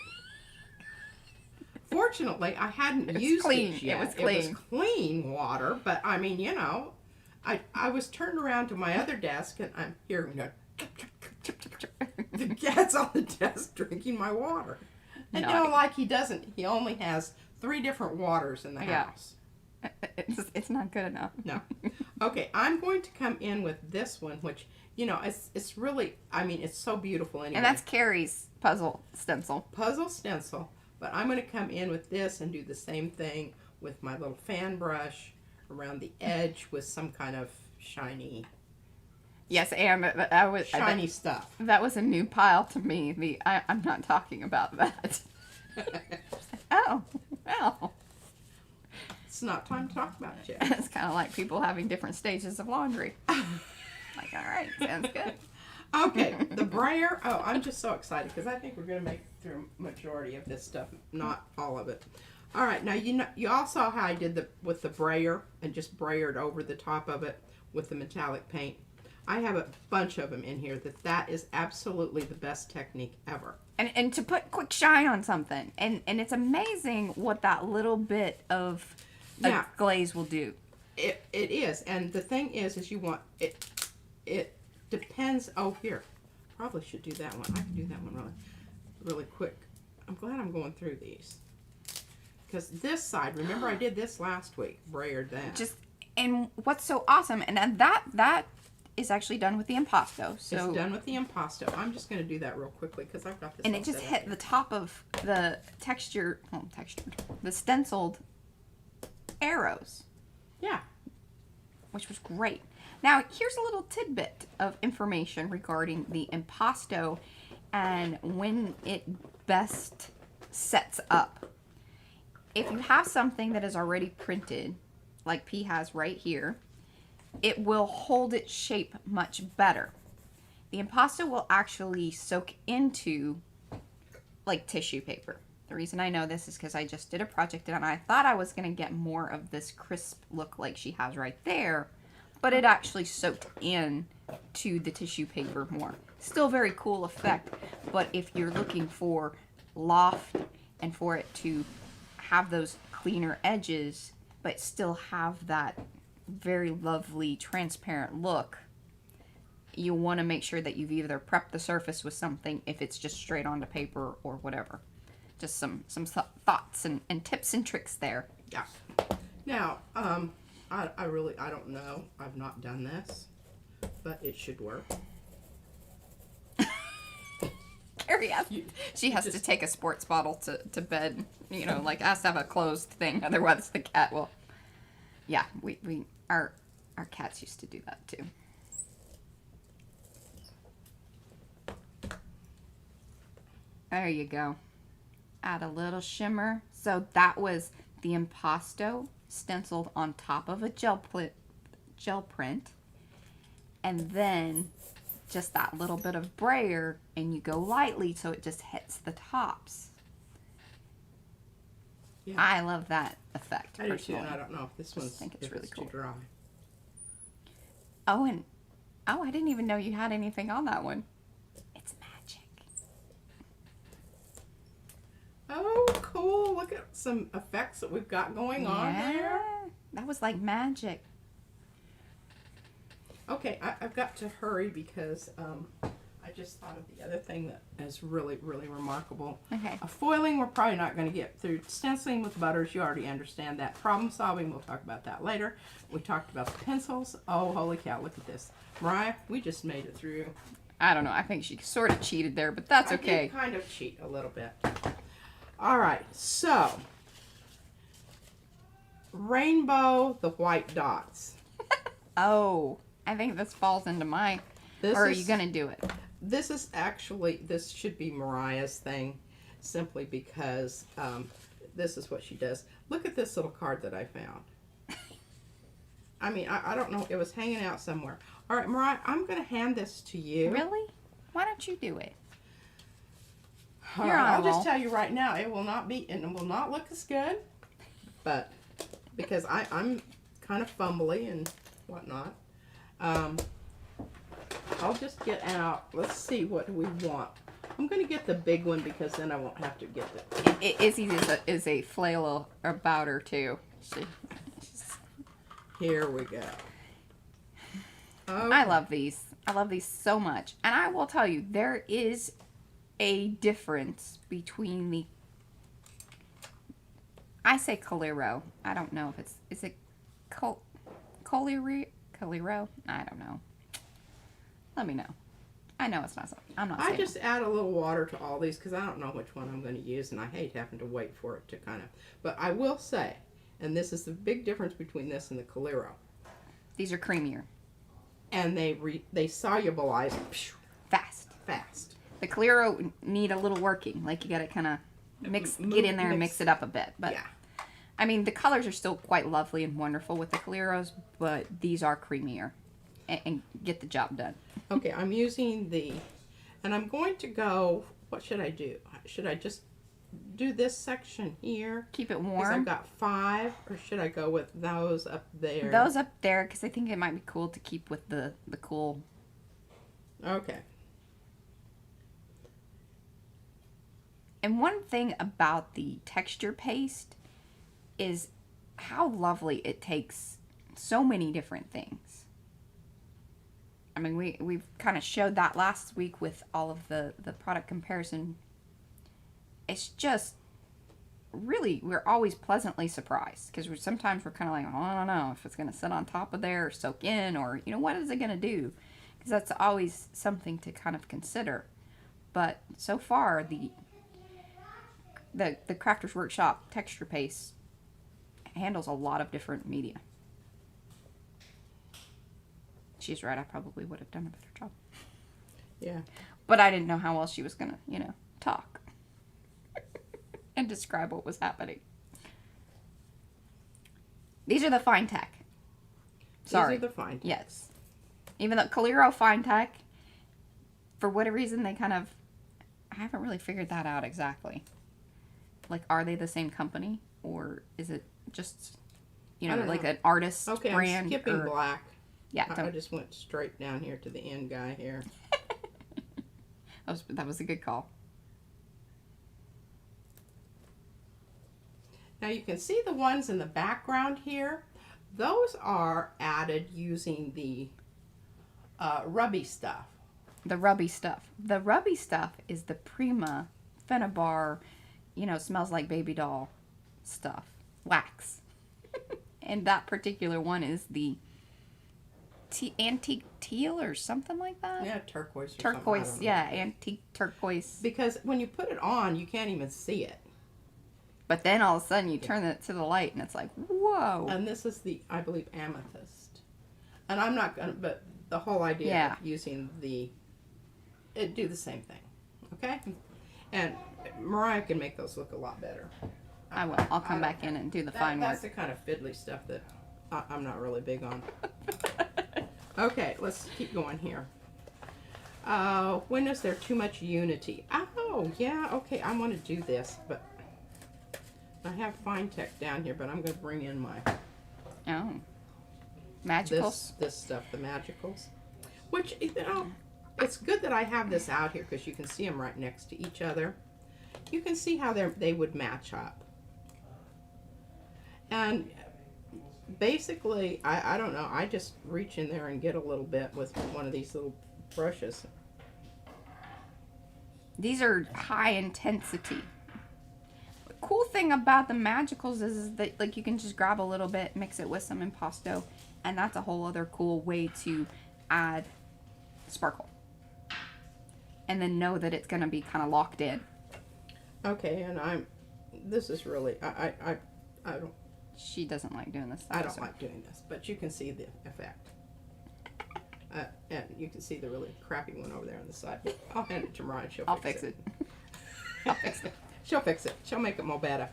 Fortunately, I hadn't It was used clean. it yet. It was clean. It was clean water, but I mean, you know, I was turned around to my other desk and I'm hearing the cat's on the desk drinking my water. And you know, like he only has 3 different waters in the house. It's not good enough. No. Okay, I'm going to come in with this one, which, you know, it's really, I mean, it's so beautiful anyway. And that's Carrie's puzzle stencil. Puzzle stencil. But I'm going to come in with this and do the same thing with my little fan brush around the edge with some kind of shiny... Yes, and I was shiny stuff. That was a new pile to me. I'm not talking about that. Oh, well. It's not time to talk about it yet. It's kind of like people having different stages of laundry. Like, all right, sounds good. Okay, the brayer. Oh, I'm just so excited because I think we're going to make it through majority of this stuff, not all of it. All right, now you all saw how I did with the brayer and just brayered over the top of it with the metallic paint. I have a bunch of them in here that is absolutely the best technique ever. And to put quick shine on something. And it's amazing what that little bit of a glaze will do. It is, and the thing is you want it. It depends. Oh, here, probably should do that one. I can do that one really quick. I'm glad I'm going through these because this side. Remember, I did this last week. Brayered that. And what's so awesome, and then that is actually done with the impasto. So it's done with the impasto. I'm just going to do that real quickly because I've got this. And it just hit the top of the the stenciled arrows. Yeah. Which was great. Now, here's a little tidbit of information regarding the impasto and when it best sets up. If you have something that is already printed, like P has right here, it will hold its shape much better. The impasto will actually soak into like tissue paper. The reason I know this is because I just did a project and I thought I was going to get more of this crisp look like she has right there, but it actually soaked in to the tissue paper more. Still very cool effect, but if you're looking for loft and for it to have those cleaner edges, but still have that very lovely transparent look, you want to make sure that you've either prepped the surface with something if it's just straight onto paper or whatever. Just some thoughts and tips and tricks there. Yeah. Now, I don't know. I've not done this, but it should work. Carrie she has to take a sports bottle to bed. You know, like has to have a closed thing. Otherwise, the cat will. Yeah, our cats used to do that too. There you go. Add a little shimmer. So that was the impasto stenciled on top of a gel print. And then just that little bit of brayer, and you go lightly so it just hits the tops. Yeah. I love that effect. I do too, and I don't know if this one's really cool. Too dry. Oh, I didn't even know you had anything on that one. It's magic. Oh, cool. Look at some effects that we've got going on there. That was like magic. Okay, I've got to hurry because I just thought of the other thing that is really, really remarkable. Okay. Foiling, we're probably not going to get through. Stenciling with butters, you already understand that. Problem solving, we'll talk about that later. We talked about the pencils. Oh, holy cow, look at this. Mariah, we just made it through. I don't know. I think she sort of cheated there, but that's okay. I did kind of cheat a little bit. All right, so rainbow, the white dots. Oh, I think this falls into my. Or are you going to do it? This is actually, this should be Mariah's thing, simply because this is what she does. Look at this little card that I found. I mean, I don't know. It was hanging out somewhere. All right, Mariah, I'm going to hand this to you. Really? Why don't you do it? I'll just tell you right now, it will not be, and it will not look as good, but because I'm kind of fumbly and whatnot. I'll just get out. Let's see, what do we want? I'm going to get the big one because then I won't have to get it. Izzy is a flail about her too. Here we go. I love these. I love these so much. And I will tell you, there is a difference between the, I say Coliro. I don't know if is it Coliro? I don't know. Let me know. I know it's not something. I'm not saying. I just add a little water to all these because I don't know which one I'm going to use, and I hate having to wait for it to kind of. But I will say, and this is the big difference between this and the Coliro. These are creamier. And they solubilize fast. The Coliro need a little working. Like you got to kind of get in there and mix it up a bit. But yeah. I mean, the colors are still quite lovely and wonderful with the Coliros, but these are creamier and get the job done. Okay, I'm using and I'm going to go, what should I do? Should I just do this section here? Keep it warm. Because I've got 5, or should I go with those up there? Those up there, because I think it might be cool to keep with the cool. Okay. And one thing about the texture paste is how lovely it takes so many different things. I mean, we've kind of showed that last week with all of the product comparison. It's just really, we're always pleasantly surprised because sometimes we're kind of like, oh, I don't know if it's going to sit on top of there or soak in, or, you know, what is it going to do? Because that's always something to kind of consider. But so far, the Crafter's Workshop texture paste handles a lot of different media. She's right, I probably would have done a better job. Yeah. But I didn't know how else she was going to, you know, talk and describe what was happening. These are the Fine Tech. Sorry. These are the Fine Tech. Yes. Even though Calero Fine Tech, for whatever reason, they kind of, I haven't really figured that out exactly. Like, are they the same company? Or is it just, you know, like an artist brand? I'm skipping black. Yeah, I just went straight down here to the end guy here. that was a good call. Now you can see the ones in the background here. Those are added using the rubby stuff. The rubby stuff. The rubby stuff is the Prima Fenabar, you know, smells like baby doll stuff. Wax. And that particular one is the antique teal or something like that. Yeah, turquoise. Turquoise, yeah, antique turquoise. Because when you put it on, you can't even see it. But then all of a sudden you turn it to the light and it's like, whoa. And this is the, I believe, amethyst. And I'm not gonna, but the whole idea of using it do the same thing, okay? And Mariah can make those look a lot better. I will. I'll come back in and do the fine work. That's the kind of fiddly stuff that I'm not really big on. Okay, let's keep going here. When is there too much unity? Oh, yeah, okay, I want to do this, but I have Fine Tech down here, but I'm going to bring in my... Oh. Magicals? This stuff, the Magicals. Which, you know, it's good that I have this out here because you can see them right next to each other. You can see how they would match up. And basically, I don't know, I just reach in there and get a little bit with one of these little brushes. These are high intensity. The cool thing about the Magicals is that, like, you can just grab a little bit, mix it with some impasto, and that's a whole other cool way to add sparkle. And then know that it's going to be kind of locked in. Okay, and this is really, I don't. She doesn't like doing this stuff. I don't like doing this, but you can see the effect. And you can see the really crappy one over there on the side. I'll hand it to Mariah. I'll fix it. I'll fix it. She'll fix it. She'll make it more better.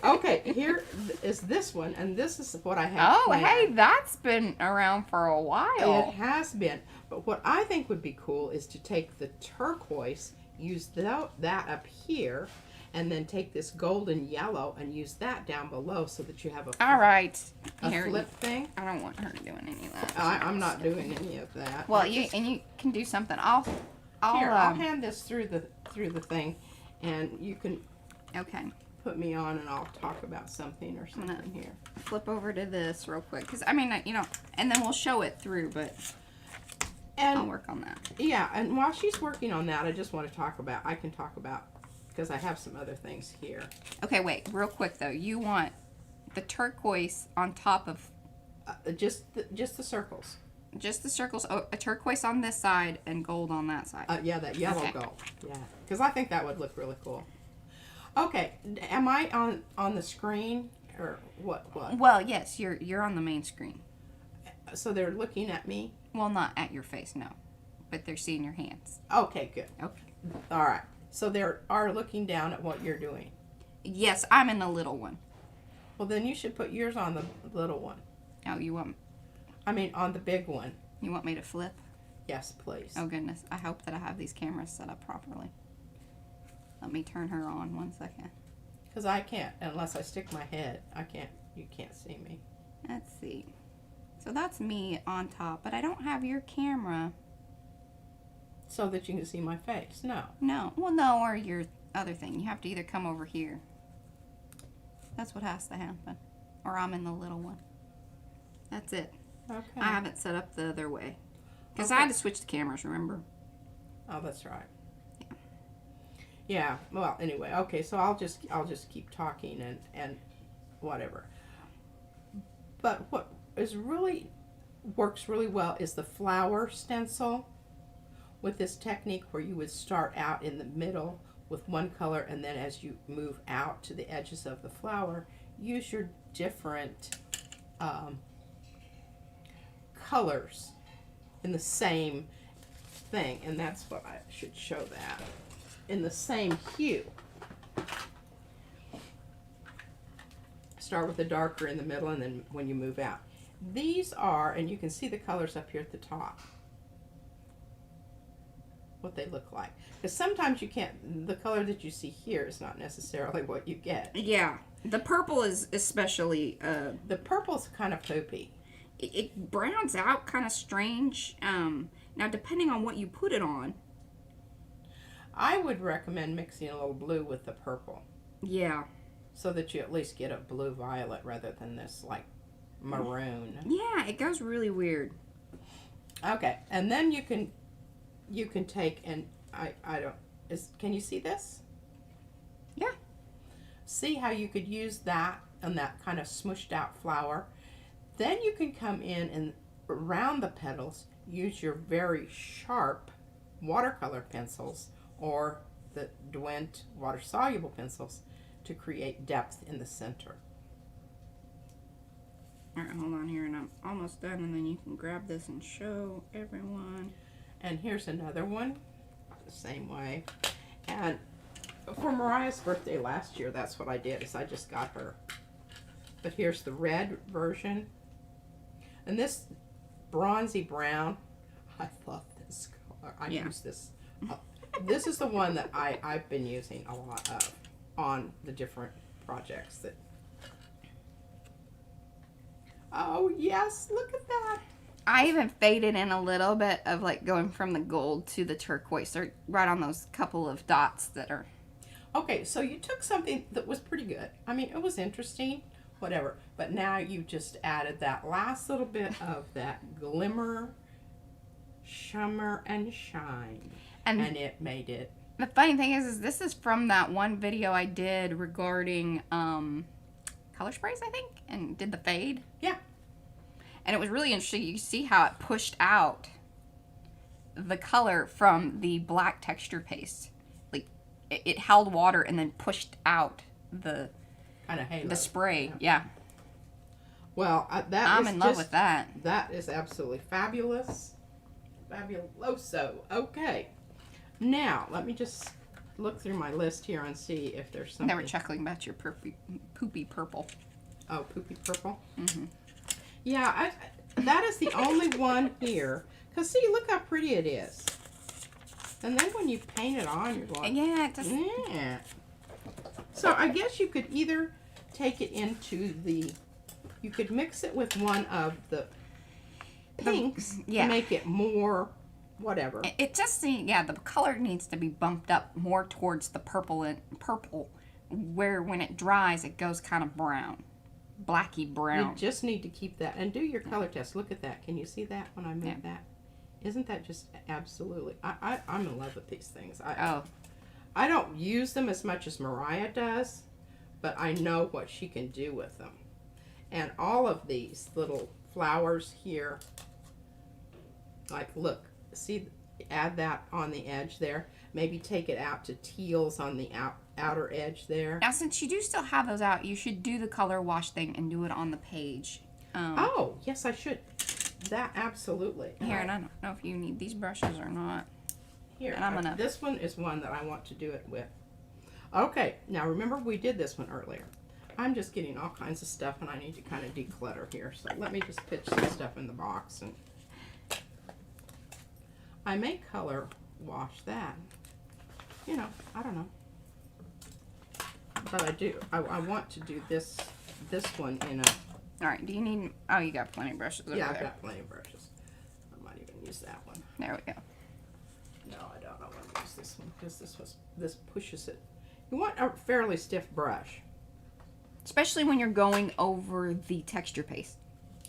Okay, here is this one, and this is what I have. Oh, hey, that's been around for a while. It has been. But what I think would be cool is to take the turquoise, use that up here, and then take this golden yellow and use that down below so that you have a flip thing. I don't want her doing any of that. I'm not doing any of that. Well, you can do something. I'll hand this through the thing, and you can put me on, and I'll talk about something or something here. Flip over to this real quick, because I mean, you know, and then we'll show it through, but I'll work on that. Yeah, and while she's working on that, I just want to talk about. Because I have some other things here. Okay, wait, real quick though. You want the turquoise on top of just the circles. Just the circles. Oh, a turquoise on this side and gold on that side. Yeah, that yellow gold. Yeah, because I think that would look really cool. Okay, am I on the screen or what? Well, yes, you're on the main screen. So they're looking at me. Well, not at your face, no, but they're seeing your hands. Okay, good. Okay. All right. So they are looking down at what you're doing. Yes, I'm in the little one. Well, then you should put yours on the little one. Oh, you want? I mean, on the big one. You want me to flip? Yes, please. Oh, goodness. I hope that I have these cameras set up properly. Let me turn her on 1 second. Because I can't, unless I stick my head. You can't see me. Let's see. So that's me on top, but I don't have your camera. So that you can see my face. No. No. Well, no, or your other thing. You have to either come over here. That's what has to happen. or I'm in the little one. That's it. Okay. I have it set up the other way. Because Okay. I had to switch the cameras, remember? Oh, that's right. Yeah. Yeah. Well, anyway, okay. So I'll just keep talking and whatever. But what works really well is the flower stencil with this technique where you would start out in the middle with one color, and then as you move out to the edges of the flower, use your different colors in the same thing. And that's what I should show that. In the same hue. Start with the darker in the middle, and then when you move out. These are, and you can see the colors up here at the top. What they look like. Because sometimes you can't, the color that you see here is not necessarily what you get. Yeah. The purple is especially... The purple's kind of poopy. It browns out kind of strange. Now, depending on what you put it on. I would recommend mixing a little blue with the purple. Yeah. So that you at least get a blue-violet rather than this, like, maroon. Yeah, it goes really weird. Okay, and then you can take, and can you see this? Yeah. See how you could use that and that kind of smushed out flower. Then you can come in and around the petals use your very sharp watercolor pencils or the Dwent water soluble pencils to create depth in the center. Alright, hold on here, and I'm almost done, and then you can grab this and show everyone. And here's another one, the same way. And for Mariah's birthday last year, that's what I did, is I just got her. But here's the red version. And this bronzy brown, I love this color. I use this. This is the one that I've been using a lot of on the different projects that. Oh yes, look at that. I even faded in a little bit of like going from the gold to the turquoise, or right on those couple of dots that are. Okay, so you took something that was pretty good. I mean, it was interesting, whatever. But now you just added that last little bit of that glimmer, shimmer, and shine. And it made it. The funny thing is this is from that one video I did regarding color sprays, I think, and did the fade. Yeah. And it was really interesting. You see how it pushed out the color from the black texture paste. Like, it held water and then pushed out the kind of halo. The spray. Yeah. Well, I'm in love with that. That is absolutely fabulous. Fabuloso. Okay. Now, let me just look through my list here and see if there's something. They were chuckling about your poopy purple. Oh, poopy purple? Mm-hmm. Yeah, that is the only one here. Because, see, look how pretty it is. And then when you paint it on, you're like, yeah, it just... yeah. So I guess you could either take it into you could mix it with one of the pinks to make it more whatever. It just needs, the color needs to be bumped up more towards the purple, where when it dries, it goes kind of brown. Blacky brown. You just need to keep that and do your color test. Look at that. Can you see that when I move that? Isn't that just absolutely? I'm in love with these things. I don't use them as much as Mariah does, but I know what she can do with them. And all of these little flowers here, like look, see, add that on the edge there. Maybe take it out to teals on the outer edge there. Now, since you do still have those out, you should do the color wash thing and do it on the page. Oh, yes, I should. That absolutely. Here, and I don't know if you need these brushes or not. Here, and I'm gonna. This one is one that I want to do it with. Okay, now remember we did this one earlier. I'm just getting all kinds of stuff, and I need to kind of declutter here. So let me just pitch some stuff in the box, and I may color wash that. You know, I don't know. But I do. I want to do this one in a... All right, do you need... Oh, you got plenty of brushes over there. Yeah, I've got plenty of brushes. I might even use that one. There we go. No, I don't know when to use this one, because this pushes it. You want a fairly stiff brush. Especially when you're going over the texture paste.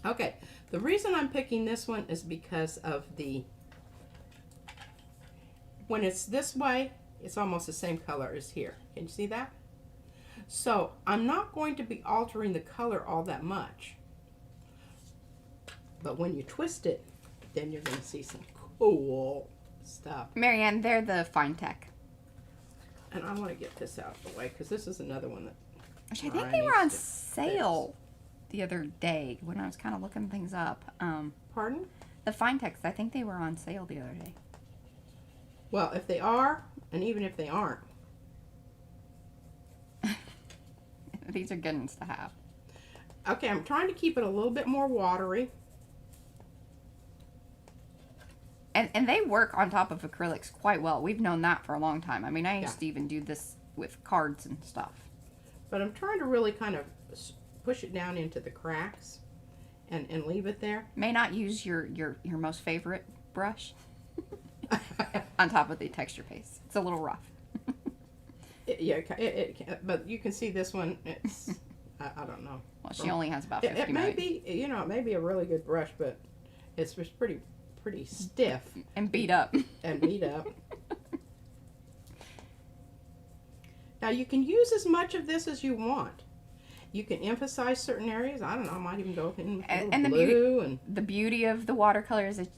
Okay, the reason I'm picking this one is because of when it's this way, it's almost the same color as here. Can you see that? So I'm not going to be altering the color all that much. But when you twist it, then you're going to see some cool stuff. Marianne, they're the Fine Tech. And I want to get this out of the way because this is another one that... Which I think they were on sale the other day when I was kind of looking things up. Pardon? The Fine Techs, I think they were on sale the other day. Well, if they are, and even if they aren't. These are good ones to have. Okay, I'm trying to keep it a little bit more watery. And they work on top of acrylics quite well. We've known that for a long time. I mean, I used to even do this with cards and stuff. But I'm trying to really kind of push it down into the cracks and leave it there. May not use your most favorite brush on top of the texture paste. It's a little rough. But you can see this one, it's, I don't know. Well, she only has about 50 It may be, it may be a really good brush, but it's just pretty stiff. And beat up. And beat up. Now you can use as much of this as you want. You can emphasize certain areas. I don't know, I might even go in with blue. The beauty of the watercolor is that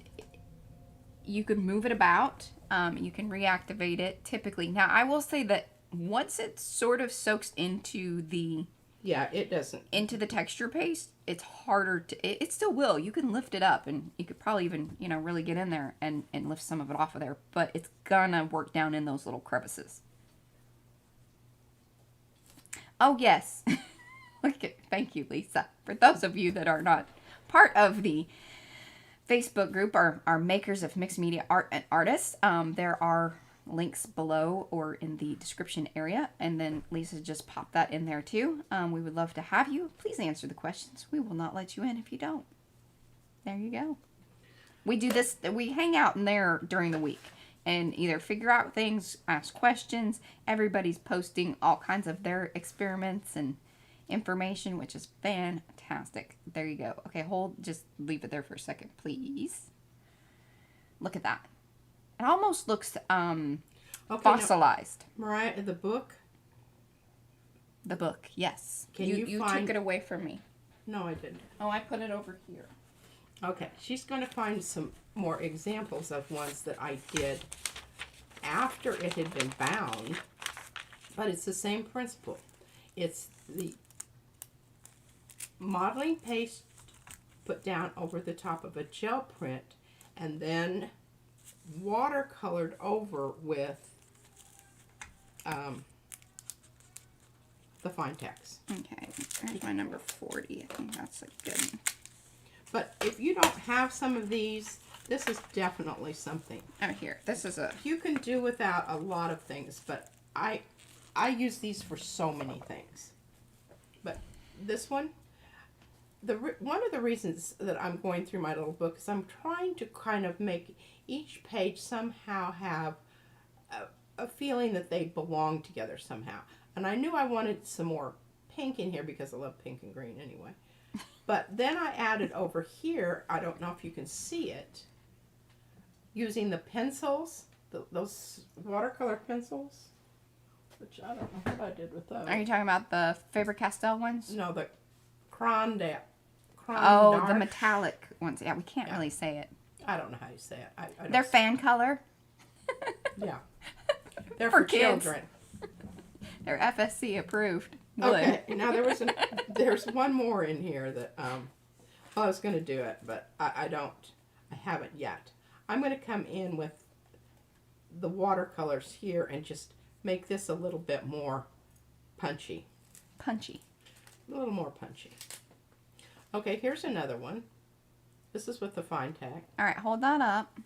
you can move it about. You can reactivate it typically. Now, I will say that once it sort of soaks into the... Yeah, it doesn't. Into the texture paste, it's harder to... It still will. You can lift it up, and you could probably even, really get in there and lift some of it off of there. But it's gonna work down in those little crevices. Oh, yes. Thank you, Lisa. For those of you that are not part of the Facebook group, are makers of mixed media art and artists, there are links below or in the description area, and then Lisa just popped that in there too. We would love to have you. Please answer the questions. We will not let you in if you don't. There you go. We do this, we hang out in there during the week and either figure out things, ask questions. Everybody's posting all kinds of their experiments and information, which is fantastic. There you go. Okay, just leave it there for a second, please. Look at that. It almost looks fossilized. Now, Mariah, the book? The book, yes. Can you took it away from me. No, I didn't. Oh, I put it over here. Okay, she's going to find some more examples of ones that I did after it had been bound, but it's the same principle. It's the modeling paste put down over the top of a gel print and then watercolored over with the Fine Techs. Okay, there's my number 40. I think that's a good one. But if you don't have some of these, this is definitely something. Oh, here. This is a... You can do without a lot of things, but I use these for so many things. But this one, one of the reasons that I'm going through my little book is I'm trying to kind of make each page somehow have a feeling that they belong together somehow. And I knew I wanted some more pink in here because I love pink and green anyway. But then I added over here, I don't know if you can see it, using the pencils, those watercolor pencils, which I don't know what I did with those. Are you talking about the Faber-Castell ones? No, the Cron. Oh, the metallic ones. Yeah, we can't really say it. I don't know how you say it. I They're fan color. Yeah. They're for kids. Children. They're FSC approved. Okay, now there's one more in here that, I was going to do it, but I haven't yet. I'm going to come in with the watercolors here and just make this a little bit more punchy. Punchy. A little more punchy. Okay, here's another one. This is with the Fine Tech. All right, hold that up.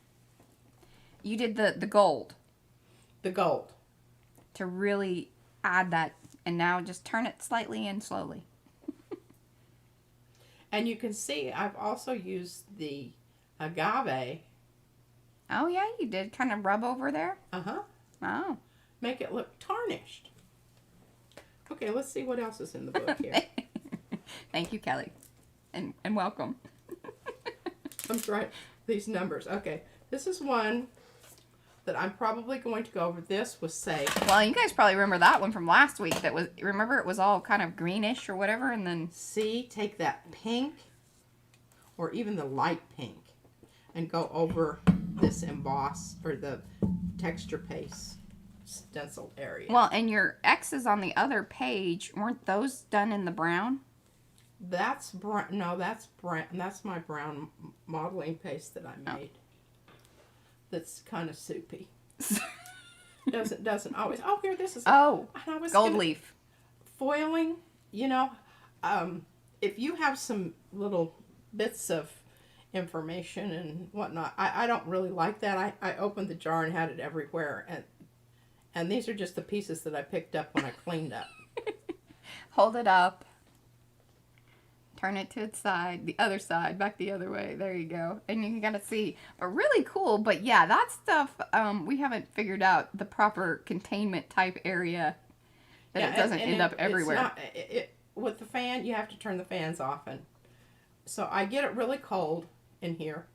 You did the gold. The gold. To really add that, and now just turn it slightly in slowly. And you can see I've also used the agave. Oh, yeah, you did kind of rub over there? Uh-huh. Oh. Make it look tarnished. Okay, Okay, let's see what else is in the book here. Thank you, Kelly. And welcome. I'm trying these numbers. Okay, this is one that I'm probably going to go over. This was safe. Well, you guys probably remember that one from last week. That was, remember, it was all kind of greenish or whatever, and then... See, take that pink, or even the light pink, and go over this emboss, or the texture paste stencil area. Well, and your X's on the other page, weren't those done in the brown? That's brown. No, that's brown. That's my brown modeling paste that I made. That's kind of soupy. doesn't always. Oh, here, this is. Oh, and I was gold leaf. Foiling, you know, if you have some little bits of information and whatnot, I don't really like that. I opened the jar and had it everywhere, and these are just the pieces that I picked up when I cleaned up. Hold it up. Turn it to its side, the other side, back the other way. There you go. And you can kind of see. But really cool. But yeah, that stuff, we haven't figured out the proper containment type area that it doesn't end up everywhere. It's not, with the fan, you have to turn the fans off. And so I get it really cold in here.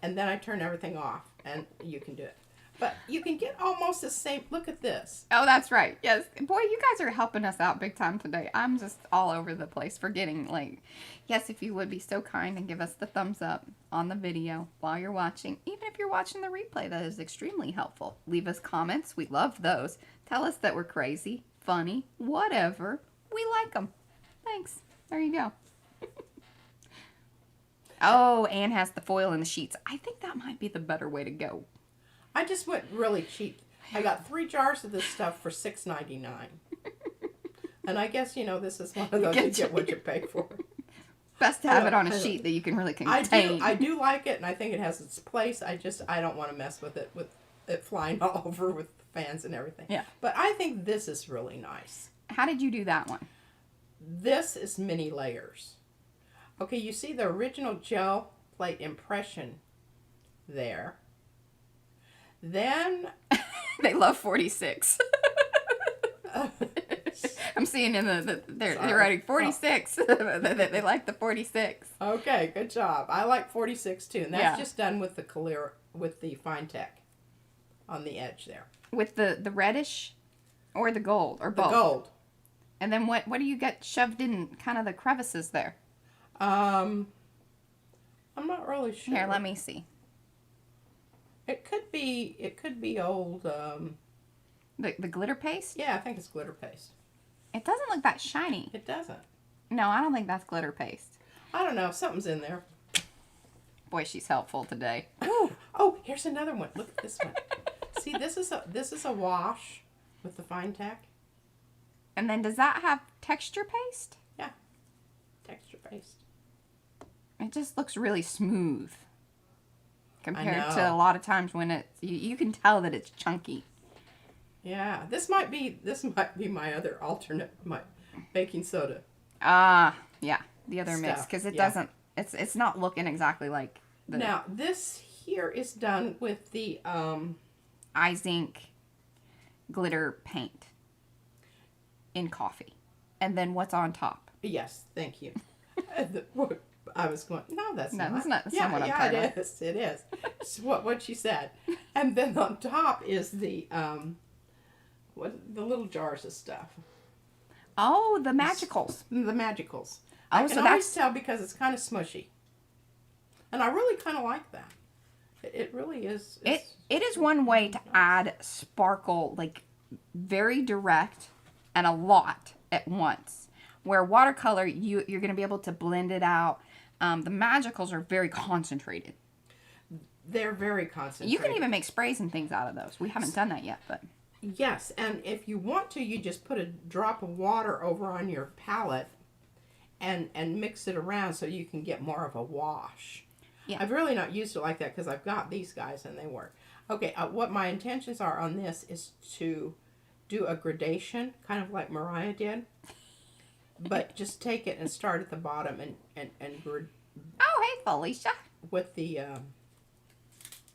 And then I turn everything off. And you can do it. But you can get almost the same. Look at this. Oh, that's right. Yes. Boy, you guys are helping us out big time today. I'm just all over the place forgetting. Like, yes, if you would be so kind and give us the thumbs up on the video while you're watching. Even if you're watching the replay, that is extremely helpful. Leave us comments. We love those. Tell us that we're crazy, funny, whatever. We like them. Thanks. There you go. Oh, Anne has the foil and the sheets. I think that might be the better way to go. I just went really cheap. I got 3 jars of this stuff for $6.99. And I guess, you know, this is one of those you get what you pay for. Best to have it on a sheet that you can really contain. I do like it, and I think it has its place. I don't want to mess with it flying all over with fans and everything. Yeah. But I think this is really nice. How did you do that one? This is mini layers. Okay, you see the original gel plate impression there. Then they love 46. I'm seeing in they're writing 46. Oh. they like the 46. Okay, good job. I like 46 too, and that's just done with the clear with the fine tech on the edge there. With the reddish, or the gold, or both. The gold. And then what do you get shoved in kind of the crevices there? I'm not really sure. Here, let me see. It could be old. The glitter paste? Yeah, I think it's glitter paste. It doesn't look that shiny. It doesn't. No, I don't think that's glitter paste. I don't know. Something's in there. Boy, she's helpful today. Ooh. Oh, here's another one. Look at this one. See, this is a wash with the fine tack. And then does that have texture paste? Yeah, texture paste. It just looks really smooth. Compared to a lot of times when it's, you can tell that it's chunky. Yeah, this might be my other alternate, my baking soda. Yeah, the other mix, because it yeah. doesn't, it's not looking exactly like the... Now, this here is done with the iZink glitter paint in coffee. And then what's on top? Yes, thank you. I was going, no, that's not. That's not what I'm talking about. It is. It's what she said. And then on top is the, the little jars of stuff. Oh, the magicals. The magicals. Oh, I can always tell because it's kind of smushy. And I really kind of like that. It really is. It is one way to add sparkle, like very direct and a lot at once. Where watercolor, you're going to be able to blend it out. The magicals are very concentrated. They're very concentrated. You can even make sprays and things out of those. We haven't done that yet, but... Yes, and if you want to, you just put a drop of water over on your palette and mix it around so you can get more of a wash. Yeah. I've really not used it like that because I've got these guys and they work. Okay, what my intentions are on this is to do a gradation, kind of like Mariah did. But just take it and start at the bottom and oh, hey, Felicia. With the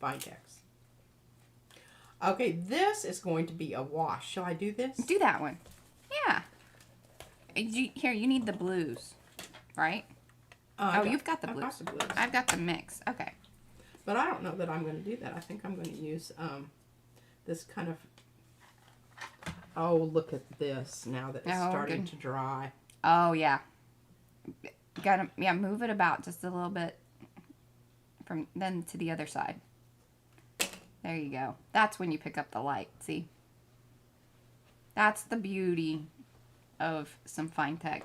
fine text. Okay, this is going to be a wash. Shall I do this? Do that one. Yeah. Here, you need the blues, right? You've got the blues. I've got the blues. I've got the mix. Okay. But I don't know that I'm going to do that. I think I'm going to use this kind of... Oh, look at this now that it's starting to dry. Oh, yeah. Gotta, move it about just a little bit from then to the other side. There you go. That's when you pick up the light, see? That's the beauty of some Finetech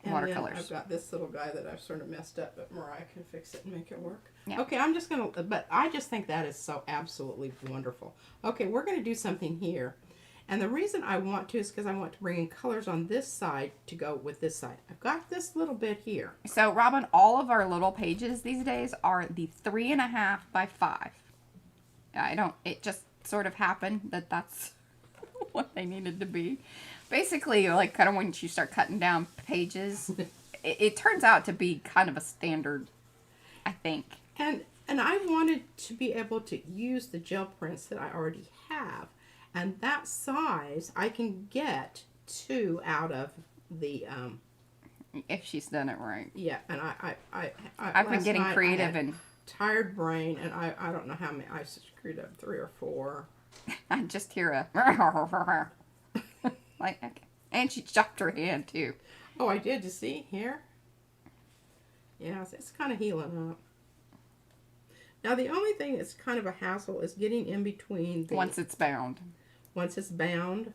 watercolors. Then I've got this little guy that I've sort of messed up, but Mariah can fix it and make it work. Yeah. Okay, I'm just going to, but I just think that is so absolutely wonderful. Okay, we're going to do something here. And the reason I want to is because I want to bring in colors on this side to go with this side. I've got this little bit here. So, Robin, all of our little pages these days are the 3.5 by 5. It just sort of happened that that's what they needed to be. Basically, like, kind of when you start cutting down pages, it turns out to be kind of a standard, I think. And I wanted to be able to use the gel prints that I already have. And that size, I can get 2 out of the... if she's done it right. Yeah, and I've been getting creative and... tired brain, and I don't know how many. I screwed up 3 or 4. I just hear a... like, okay. And she chopped her hand, too. Oh, I did. You see? Here? Yeah, it's kind of healing up. Now, the only thing that's kind of a hassle is getting in between the... Once it's bound. Once it's bound,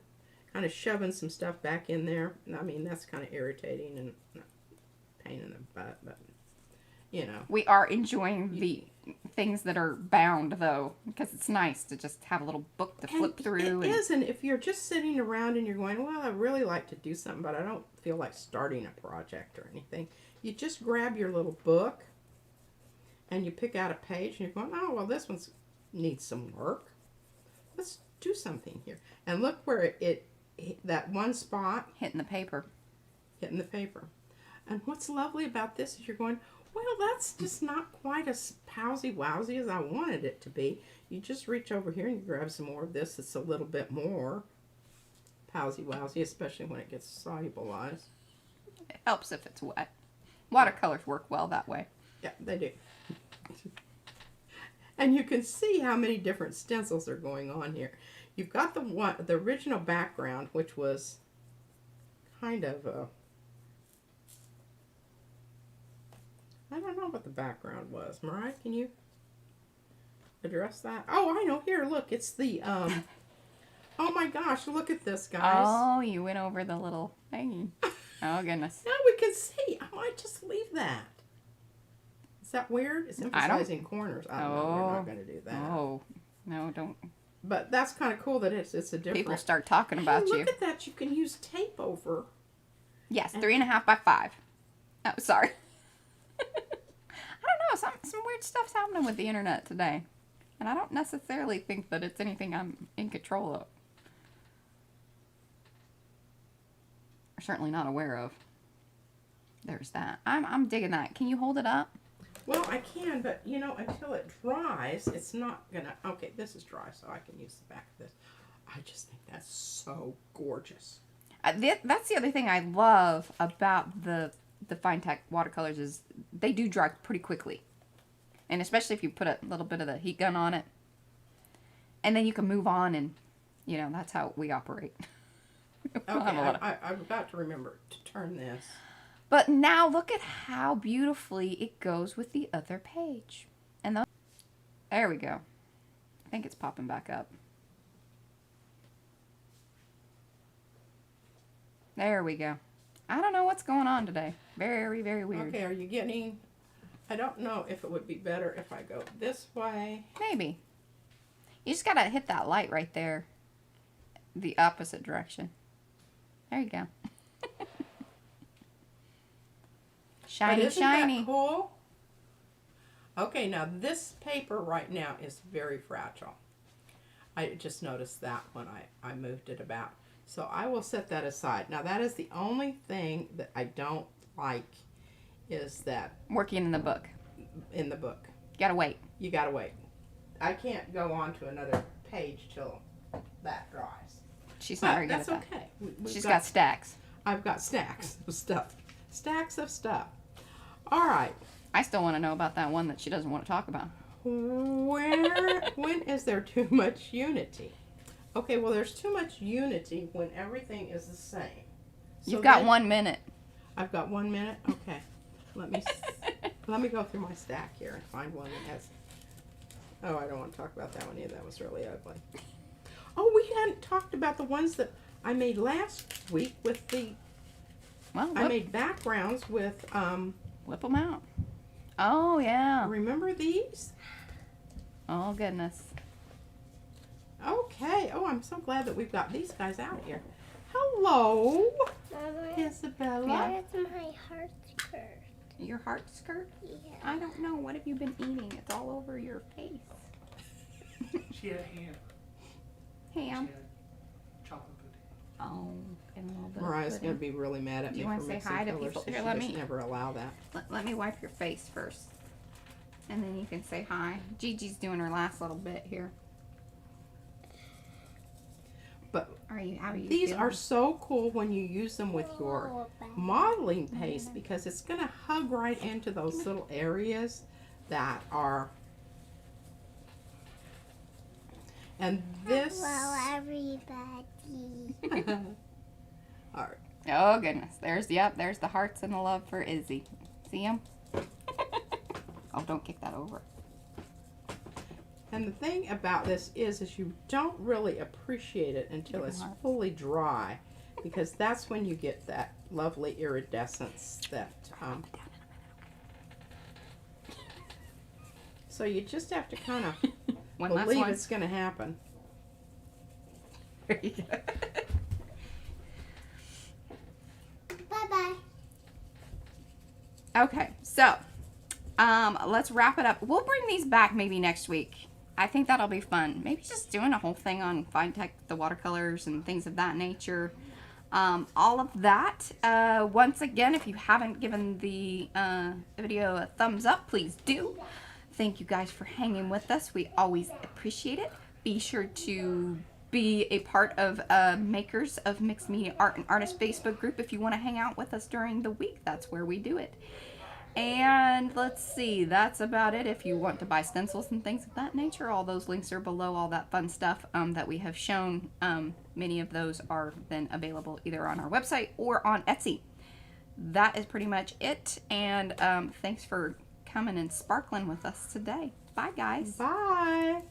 kind of shoving some stuff back in there. I mean, that's kind of irritating and pain in the butt, but, you know. We are enjoying the things that are bound, though, because it's nice to just have a little book to flip through. It is, and if you're just sitting around and you're going, well, I really like to do something, but I don't feel like starting a project or anything, you just grab your little book and you pick out a page and you're going, oh, well, this one needs some work. Let's do something here. And look where it that one spot. Hitting the paper. Hitting the paper. And what's lovely about this is you're going, well, that's just not quite as powsy-wowsy as I wanted it to be. You just reach over here and you grab some more of this that's a little bit more powsy-wowsy, especially when it gets solubilized. It helps if it's wet. Watercolors work well that way. Yeah, they do. And you can see how many different stencils are going on here. You've got the original background, which was kind of a... I don't know what the background was. Mariah, can you address that? Oh, I know. Here, look. It's the... Oh, my gosh. Look at this, guys. Oh, you went over the little thingy. Oh, goodness. Now we can see. I might just leave that. Is that weird? It's emphasizing corners. I don't know. We're not going to do that. Oh, no, don't. But that's kind of cool that it's a different... People start talking about you. Look at that. You can use tape over. Yes, 3.5 by 5. Oh, sorry. I don't know. Some weird stuff's happening with the internet today. And I don't necessarily think that it's anything I'm in control of. Or certainly not aware of. There's that. I'm digging that. Can you hold it up? Well, I can, but, you know, until it dries, it's not going to... Okay, this is dry, so I can use the back of this. I just think that's so gorgeous. That's the other thing I love about the Finetech watercolors is they do dry pretty quickly. And especially if you put a little bit of the heat gun on it. And then you can move on and, you know, that's how we operate. Okay, I've got to remember to turn this. But now look at how beautifully it goes with the other page. And there we go. I think it's popping back up. There we go. I don't know what's going on today. Very, very weird. Okay, are you getting... I don't know if it would be better if I go this way. Maybe. You just gotta hit that light right there. The opposite direction. There you go. Shiny, but isn't shiny. That cool? Okay, now this paper right now is very fragile. I just noticed that when I moved it about. So I will set that aside. Now that is the only thing that I don't like is that... Working in the book. In the book. You gotta wait. You gotta wait. I can't go on to another page till that dries. She's not very good at that's that. okay. She's got stacks. I've got stacks of stuff. Stacks of stuff. All right. I still want to know about that one that she doesn't want to talk about. When is there too much unity? Okay, well, there's too much unity when everything is the same. So You've got 1 minute. I've got 1 minute? Okay. Let me go through my stack here and find one that has... Oh, I don't want to talk about that one either. That was really ugly. Oh, we hadn't talked about the ones that I made last week with the... Well, I made backgrounds with... Whip them out. Oh, yeah. Remember these? Oh, goodness. Okay. Oh, I'm so glad that we've got these guys out here. Hello, Mama, Isabella. where's my heart skirt? Your heart skirt? Yeah. I don't know. What have you been eating? It's all over your face. She had ham. Ham? She had chocolate pudding. Oh, and a little bit Mariah's of going to pudding. be really mad at Do me you for wanna say mixing hi to colors, people? so Here, she let just me- never allow that. Let me wipe your face first. And then you can say hi. Gigi's doing her last little bit here. But How are you these feeling? are so cool when you use them with your Oh, bad. modeling paste because it's going to hug right into those little areas that are... And this... Hello, everybody. All right. Oh, goodness. There's the hearts and the love for Izzy. See him? Oh, don't kick that over. And the thing about this is you don't really appreciate it until it's Hearts. fully dry, because that's when you get that lovely iridescence that. So you just have to kind of One last believe one. it's going to happen. There you go. Bye-bye. Okay, so let's wrap it up. We'll bring these back maybe next week. I think that'll be fun. Maybe just doing a whole thing on Fine Tech, the watercolors and things of that nature. All of that. Once again, if you haven't given the video a thumbs up, please do. Thank you guys for hanging with us. We always appreciate it. Be sure to be a part of Makers of Mixed Media Art and Artists Facebook group if you want to hang out with us during the week. That's where we do it. And let's see, that's about it. If you want to buy stencils and things of that nature, all those links are below, all that fun stuff that we have shown. Many of those are then available either on our website or on Etsy. That is pretty much it. And thanks for coming and sparkling with us today. Bye, guys. Bye.